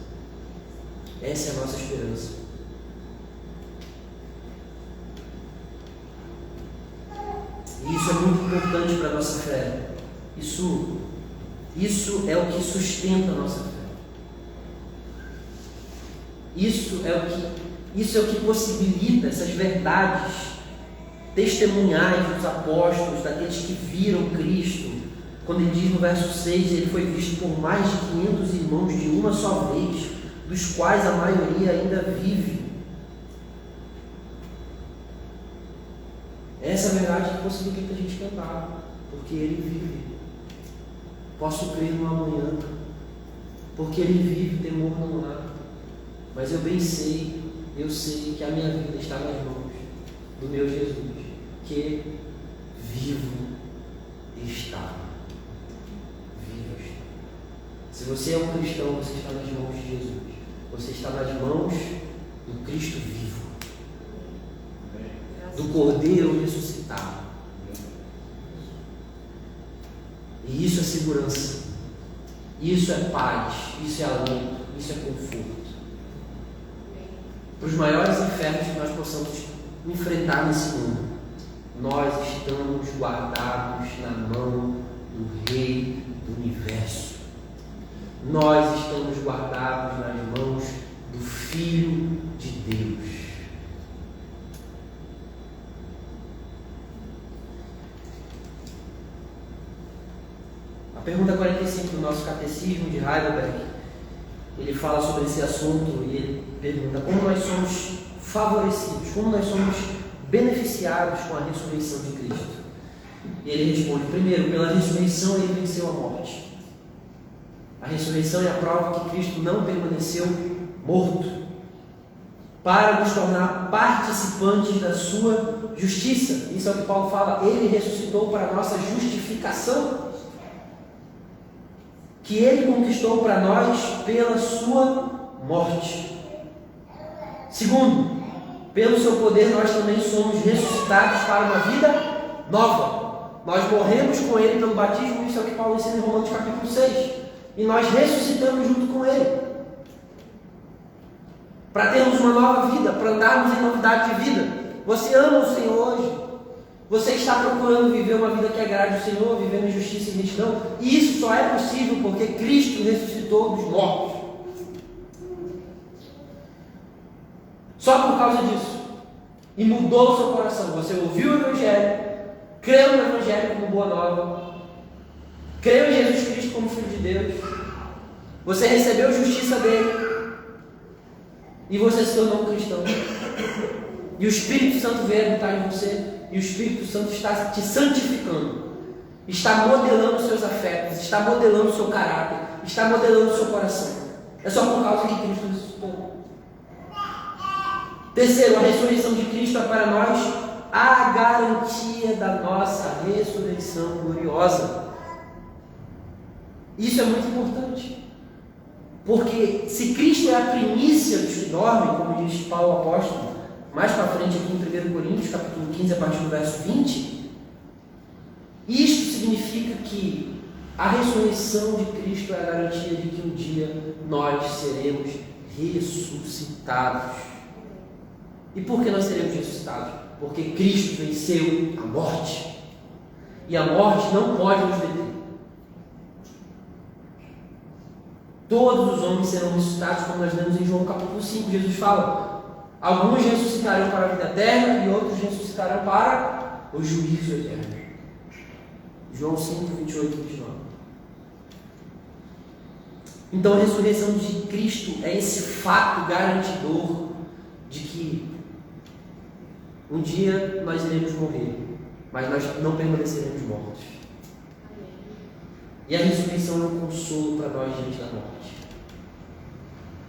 Essa é a nossa esperança. E isso é muito importante para a nossa fé. Isso é o que sustenta a nossa fé. Isso é o que possibilita essas verdades testemunhais dos apóstolos, daqueles que viram Cristo. Quando ele diz no verso 6, ele foi visto por mais de 500 irmãos de uma só vez, dos quais a maioria ainda vive. Essa é a verdade que possibilita a gente cantar, porque Ele vive. Posso crer no amanhã, porque Ele vive, temor não há. Mas eu sei que a minha vida está nas mãos do meu Jesus, que vivo está. Vivo está. Se você é um cristão, você está nas mãos de Jesus. Você está nas mãos do Cristo vivo, do Cordeiro ressuscitado. E isso é segurança, isso é paz, isso é alento, isso é conforto. Para os maiores infernos que nós possamos enfrentar nesse mundo, nós estamos guardados na mão do Rei do Universo. Nós estamos guardados nas mãos do Filho de Deus. A pergunta 45 do nosso catecismo de Heidelberg, ele fala sobre esse assunto e ele pergunta como nós somos favorecidos, como nós somos beneficiados com a ressurreição de Cristo. E ele responde: primeiro, pela ressurreição ele venceu a morte. A ressurreição é a prova que Cristo não permaneceu morto, para nos tornar participantes da sua justiça. Isso é o que Paulo fala, ele ressuscitou para a nossa justificação, que ele conquistou para nós pela sua morte. Segundo, pelo seu poder nós também somos ressuscitados para uma vida nova. Nós morremos com ele pelo batismo, isso é o que Paulo ensina em Romanos capítulo 6, e nós ressuscitamos junto com ele, para termos uma nova vida, para andarmos em novidade de vida. Você ama o Senhor hoje? Você está procurando viver uma vida que agrade o Senhor, vivendo em justiça e retidão? E isso só é possível porque Cristo ressuscitou dos mortos. Só por causa disso. E mudou o seu coração. Você ouviu o Evangelho, creu no Evangelho como boa nova, creu em Jesus Cristo como Filho de Deus, você recebeu a justiça dele, e você se tornou um cristão. E o Espírito Santo veio habitar em você. E o Espírito Santo está te santificando. Está modelando os seus afetos. Está modelando o seu caráter. Está modelando o seu coração. É só por causa que Cristo ressuscitou. Terceiro, a ressurreição de Cristo é para nós a garantia da nossa ressurreição gloriosa. Isso é muito importante. Porque se Cristo é a primícia dos que dormem, como diz Paulo apóstolo, mais para frente aqui em 1 Coríntios, capítulo 15, a partir do verso 20, isto significa que a ressurreição de Cristo é a garantia de que um dia nós seremos ressuscitados. E por que nós seremos ressuscitados? Porque Cristo venceu a morte. E a morte não pode nos deter. Todos os homens serão ressuscitados, como nós lemos em João capítulo 5. Jesus fala: alguns ressuscitarão para a vida eterna e outros ressuscitarão para o juízo eterno. João 5, 28 e 29. Então a ressurreição de Cristo é esse fato garantidor de que um dia nós iremos morrer, mas nós não permaneceremos mortos. E a ressurreição é um consolo para nós diante da morte.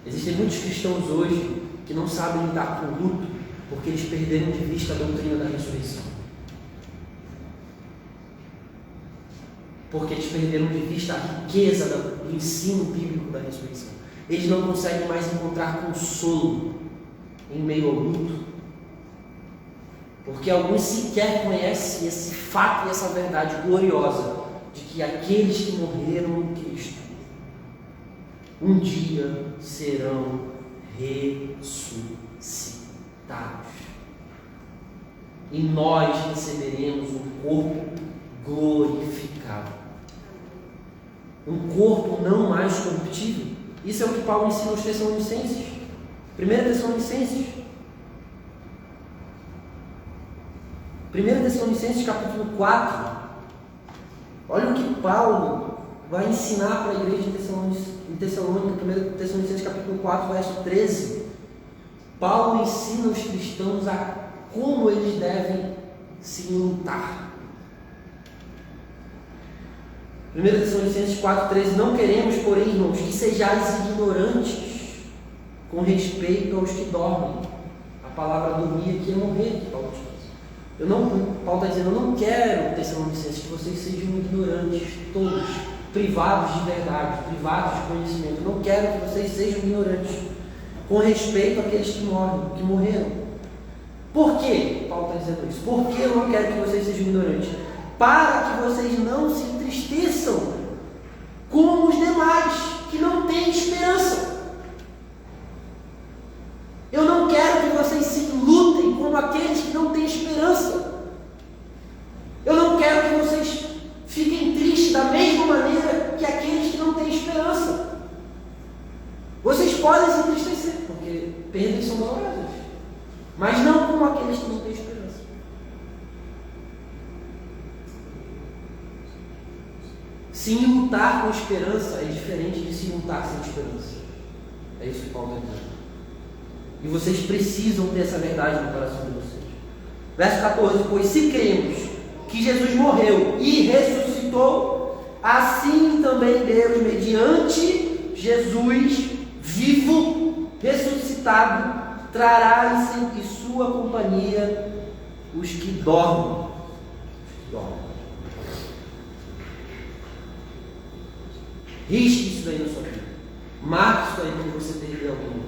Existem muitos cristãos hoje que não sabem lidar com o luto porque eles perderam de vista a doutrina da ressurreição. Porque eles perderam de vista a riqueza do ensino bíblico da ressurreição. Eles não conseguem mais encontrar consolo em meio ao luto. Porque alguns sequer conhecem esse fato e essa verdade gloriosa de que aqueles que morreram em Cristo um dia serão ressuscitados. E nós receberemos um corpo glorificado. Um corpo não mais corruptível. Isso é o que Paulo ensina aos Tessalonicenses. 1 Tessalonicenses. 1 Tessalonicenses capítulo 4. Olha o que Paulo vai ensinar para a igreja em Tessalônica, 1 Tessalonicenses capítulo 4, verso 13. Paulo ensina os cristãos a como eles devem se lutar. 1 Tessalonicenses 4, 13. Não queremos, porém, irmãos, que sejais ignorantes com respeito aos que dormem. A palavra dormir aqui é morrer, que Paulo diz. Paulo está dizendo: eu não quero, Tessalonicenses, que vocês sejam ignorantes, todos, privados de verdade, privados de conhecimento. Eu não quero que vocês sejam ignorantes com respeito àqueles que morreram. Por que Paulo está dizendo isso? Porque eu não quero que vocês sejam ignorantes? Para que vocês não se entristeçam como os demais, que não têm esperança. Eu não quero que vocês se lutem como aqueles que não têm esperança. Eu não quero que vocês fiquem tristes da mesma maneira que aqueles que não têm esperança. Vocês podem se entristecer, porque perdas são dolorosas, mas não como aqueles que não têm esperança. Se lutar com esperança é diferente de se lutar sem esperança. É isso que Paulo está dizendo. E vocês precisam ter essa verdade no coração de vocês. Verso 14: pois se cremos que Jesus morreu e ressuscitou, assim também Deus, mediante Jesus, vivo, ressuscitado, trará em sua companhia os que dormem. Risque isso daí na sua vida. Marque isso aí quando você perder alguém.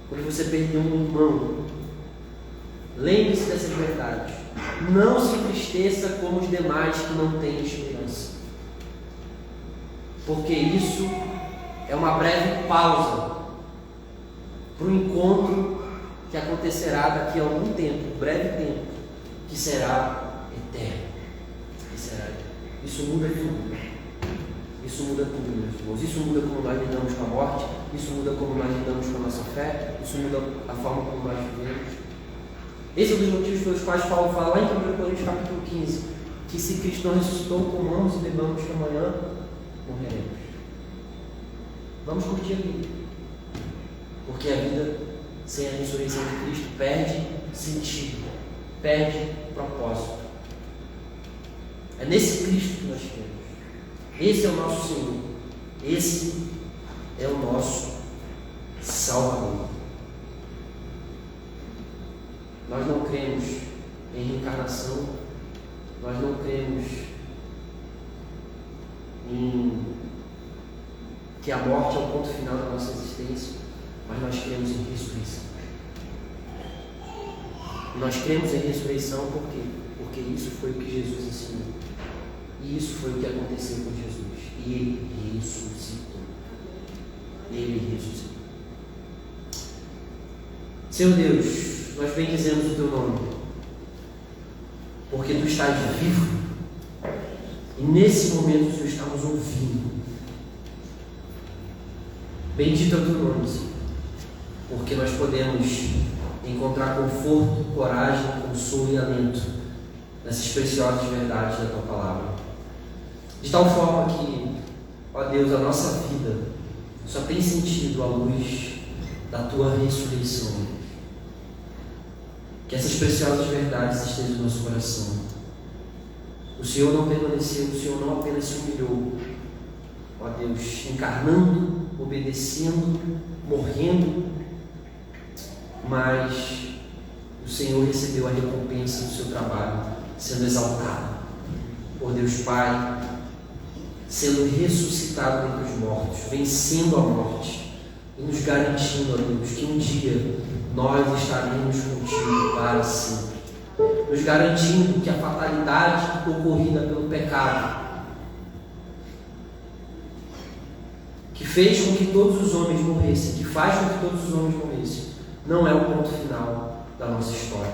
Quando você perder um irmão. Lembre-se dessas verdades. Não se entristeça como os demais que não têm esperança. Porque isso é uma breve pausa para o encontro que acontecerá daqui a algum tempo, breve tempo, que será eterno. Isso muda tudo. Isso muda tudo, meus irmãos. Isso muda como nós lidamos com a morte. Isso muda como nós lidamos com a nossa fé. Isso muda a forma como nós vivemos. Esse é um dos motivos pelos quais Paulo fala lá em 1 Coríntios capítulo 15, que se Cristo não ressuscitou, comamos e bebamos, que amanhã morreremos. Vamos curtir a vida. Porque a vida sem a ressurreição de Cristo perde sentido, perde propósito. É nesse Cristo que nós temos. Esse é o nosso Senhor. Esse é o nosso Salvador. Nós não cremos em reencarnação. Nós não cremos em que a morte é o ponto final da nossa existência. Mas nós cremos em ressurreição. Nós cremos em ressurreição por quê? Porque isso foi o que Jesus ensinou. E isso foi o que aconteceu com Jesus. E Ele ressuscitou. Ele ressuscitou. Senhor Deus, nós bendizemos o Teu nome. Porque Tu estás vivo. E nesse momento Tu está nos ouvindo. Bendito é o Teu nome, Senhor. Porque nós podemos encontrar conforto, coragem, consolo e alento nessas preciosas verdades da Tua Palavra. De tal forma que, ó Deus, a nossa vida só tem sentido à luz da Tua ressurreição. Que essas preciosas verdades estejam no nosso coração. O Senhor não permaneceu, o Senhor não apenas se humilhou, ó Deus, encarnando, obedecendo, morrendo, mas o Senhor recebeu a recompensa do seu trabalho, sendo exaltado por Deus Pai, sendo ressuscitado dentre os mortos, vencendo a morte e nos garantindo, ó Deus, que um dia nós estaremos contigo para sempre, nos garantindo que a fatalidade ocorrida pelo pecado, que fez com que todos os homens morressem, que faz com que todos os homens morressem, não é o ponto final da nossa história.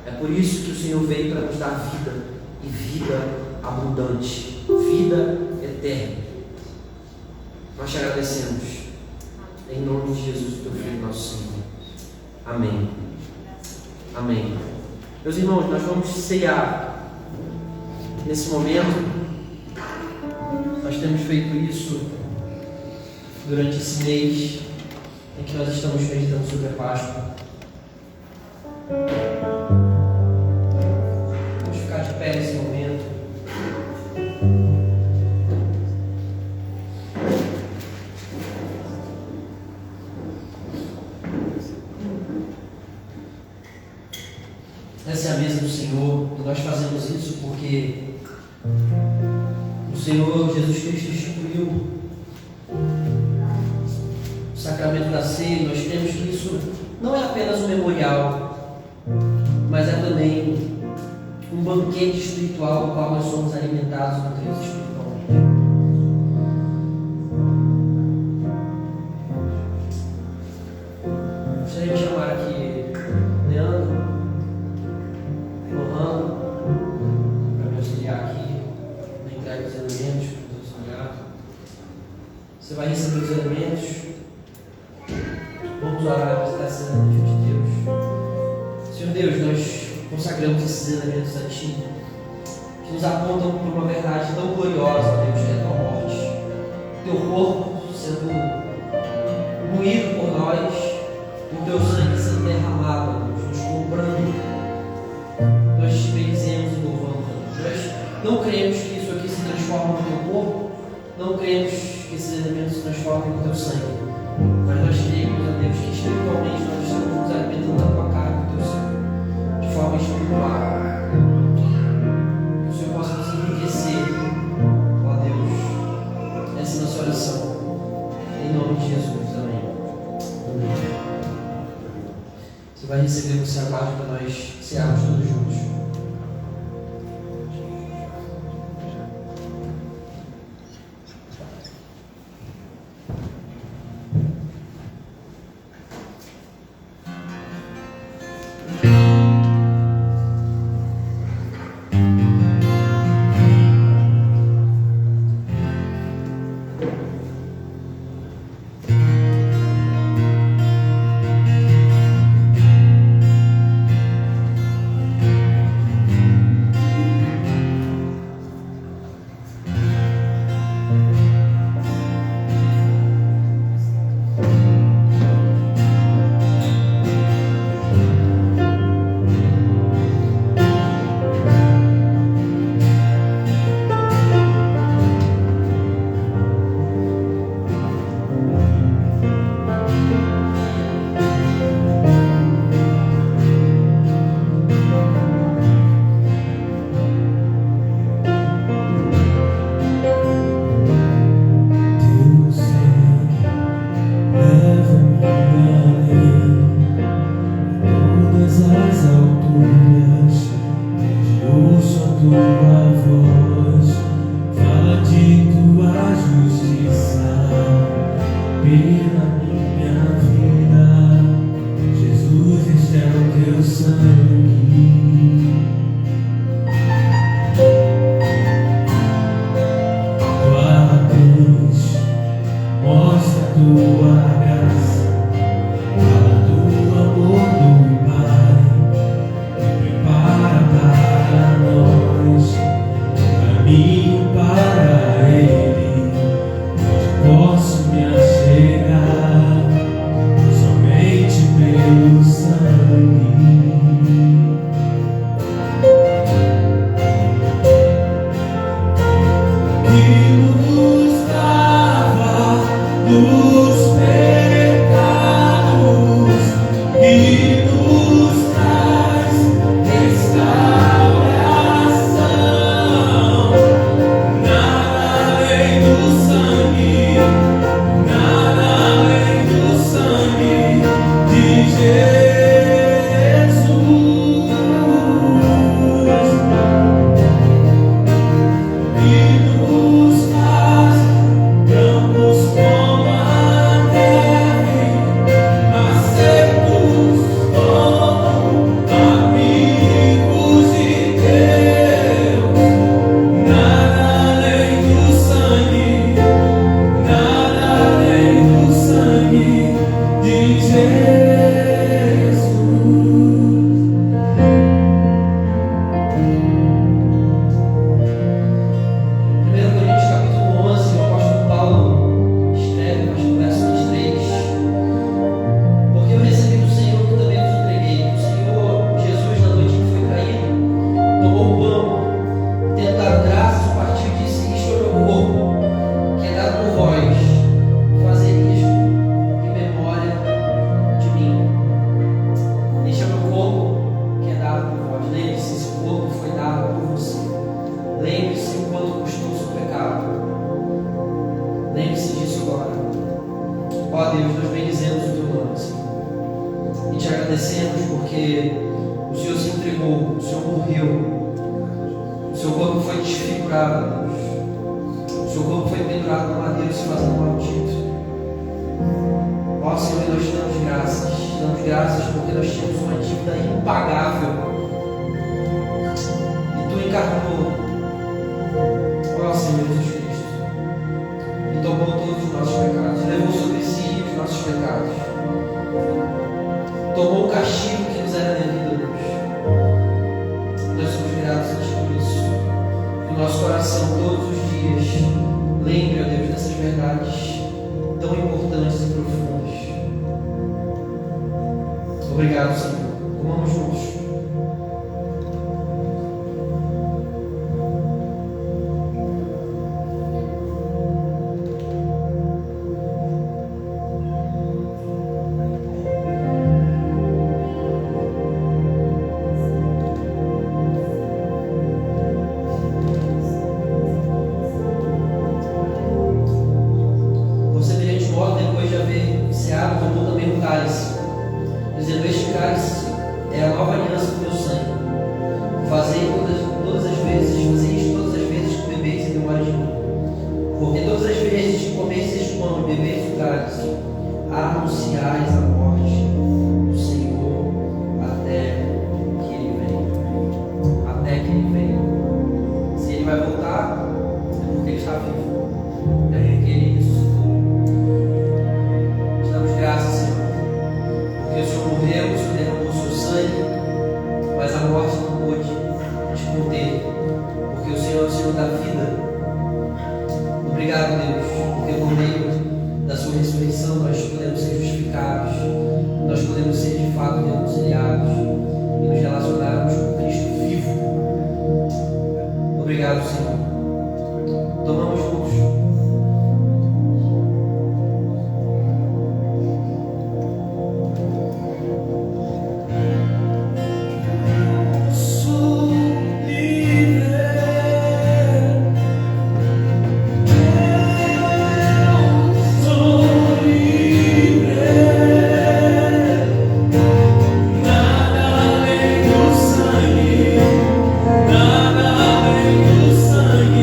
É por isso que o Senhor veio para nos dar vida, e vida abundante, vida eterna. Nós te agradecemos, em nome de Jesus, Teu Filho, nosso Senhor. Amém. Amém. Meus irmãos, nós vamos cear. Nesse momento, nós temos feito isso durante esse mês em que nós estamos meditando sobre a Páscoa. Vamos ficar de pé nesse momento. Essa é a mesa do Senhor, e nós fazemos isso porque o Senhor Jesus Cristo instituiu o sacramento da ceia. E nós cremos que isso não é apenas um memorial, mas é também um banquete espiritual, no qual nós somos alimentados e nutridos espiritualmente. Gostaria de chamar aqui Leandro, Lohan, para me auxiliar aqui na entrega dos elementos, Você vai receber os elementos. Vamos orar a visitação diante de Deus. Senhor Deus, nós consagramos esses elementos a Ti, que nos apontam para uma verdade tão gloriosa, Deus, que é a Tua morte. Teu corpo sendo moído por nós, e o Teu sangue sendo derramado, Deus, nos comprando. Nós te bendizemos e louvamos, Deus. Nós não cremos que isso aqui se transforma transformam no teu corpo, não cremos que esses elementos se transformem no teu sangue. Mas nós cremos, ó Deus, que espiritualmente nós estamos nos alimentando da tua carne, do teu sangue, de forma espiritual. Que o Senhor possa nos enriquecer, ó Deus, essa é a nossa oração. Em nome de Jesus, amém. Você vai receber, você aguarda para nós cearmos todos juntos. Obrigado, Senhor. Comamos juntos. obrigado, Senhor. Tomamos juntos. Nada além do sangue.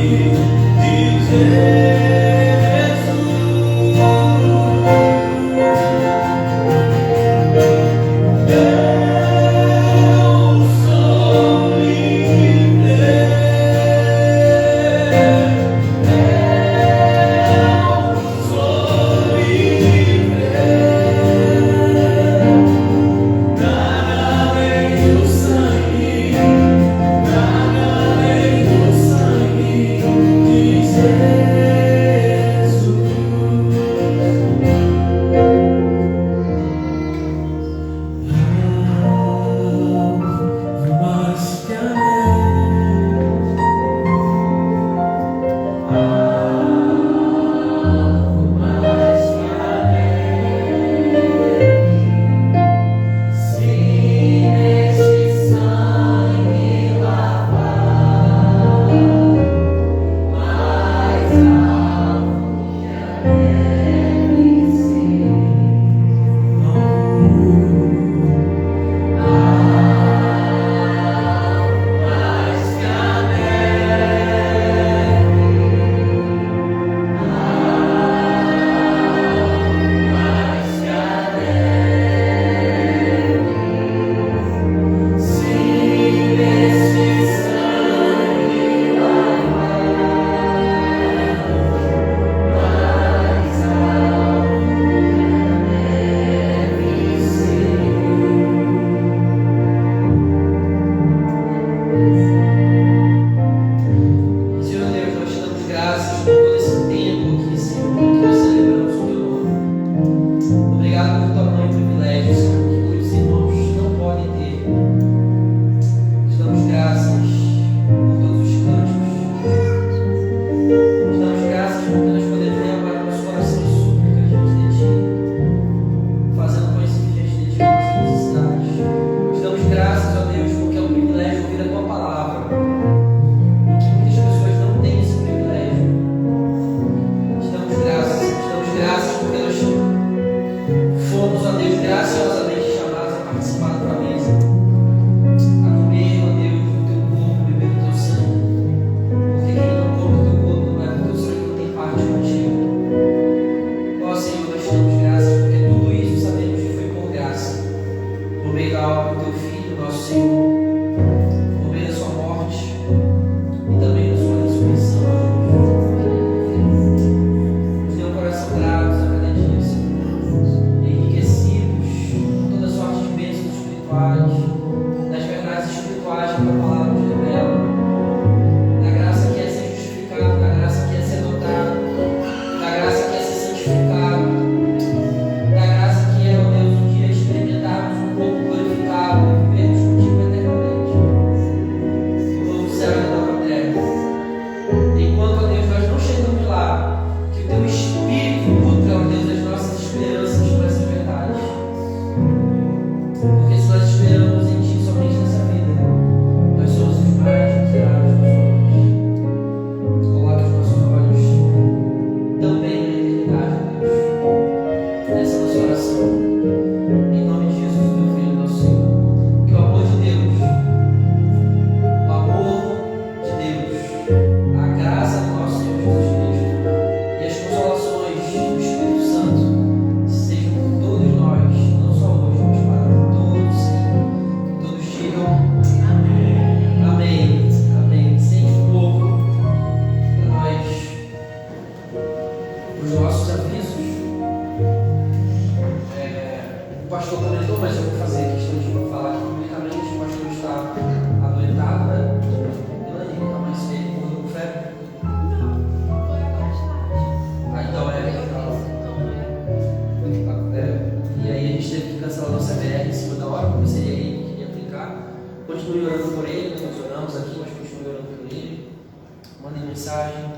mensagem,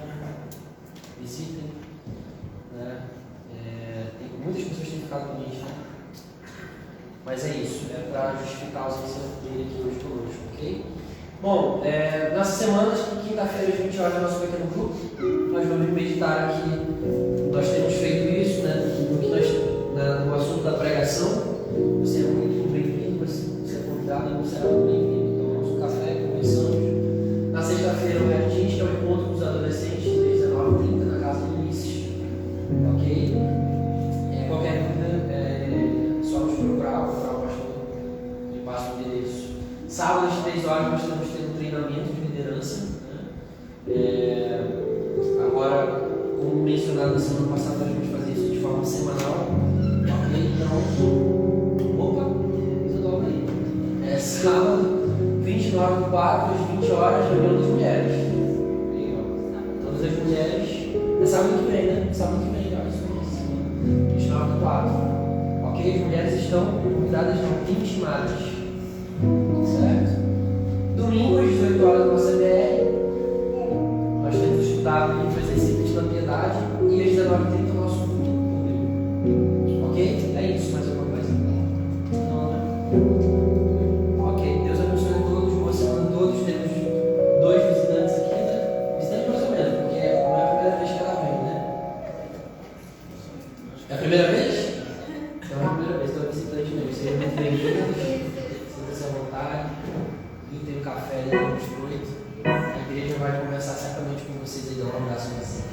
visitem, né? Muitas pessoas têm ficado comigo, né? Mas é isso, é para justificar a ausência dele aqui hoje conosco, ok? Bom, nessa semana, quinta-feira às 20 horas, nosso pequeno grupo, nós vamos meditar aqui. Nós temos feito isso, né? No assunto da pregação. Você é muito bem-vindo, você é convidado, você é muito bem-vindo. Tomamos um café, conversamos. Na sexta-feira, o Red Team, que é o encontro com os adolescentes, às 19h30, na casa do Ulisses, ok? Qualquer dúvida, é só nos procurar, o pastor e passa o endereço. Sábado às 3 horas nós estamos tendo um treinamento de liderança, né? Agora, como mencionado na semana passada, nós vamos fazer isso de forma semanal, ok? Então, opa, coisa dobra aí. Sábado, 29/4, às 20 horas, reunião das mulheres. Todas as mulheres, é sábado que vem, né? Sábado que vem, olha isso. 29/4. Ok? As mulheres estão convidadas, não intimadas. Certo? Domingo, às 18 horas, na CBR, nós temos estudado o exercício da piedade e às 19h30 o nosso culto público. Ok? É isso, mais alguma coisa? Não, né? Ok, Deus abençoe a todos, boa semana a todos. Temos 2 visitantes aqui, né? Visitantes mais ou menos, porque não é a primeira vez que ela vem, né? É a primeira vez? Então é a primeira vez, estou visitante mesmo. Seja muito bem-vindo, sinta-se à vontade. E tem um café ali na noite. A igreja vai conversar certamente com vocês e dar um abraço em vocês.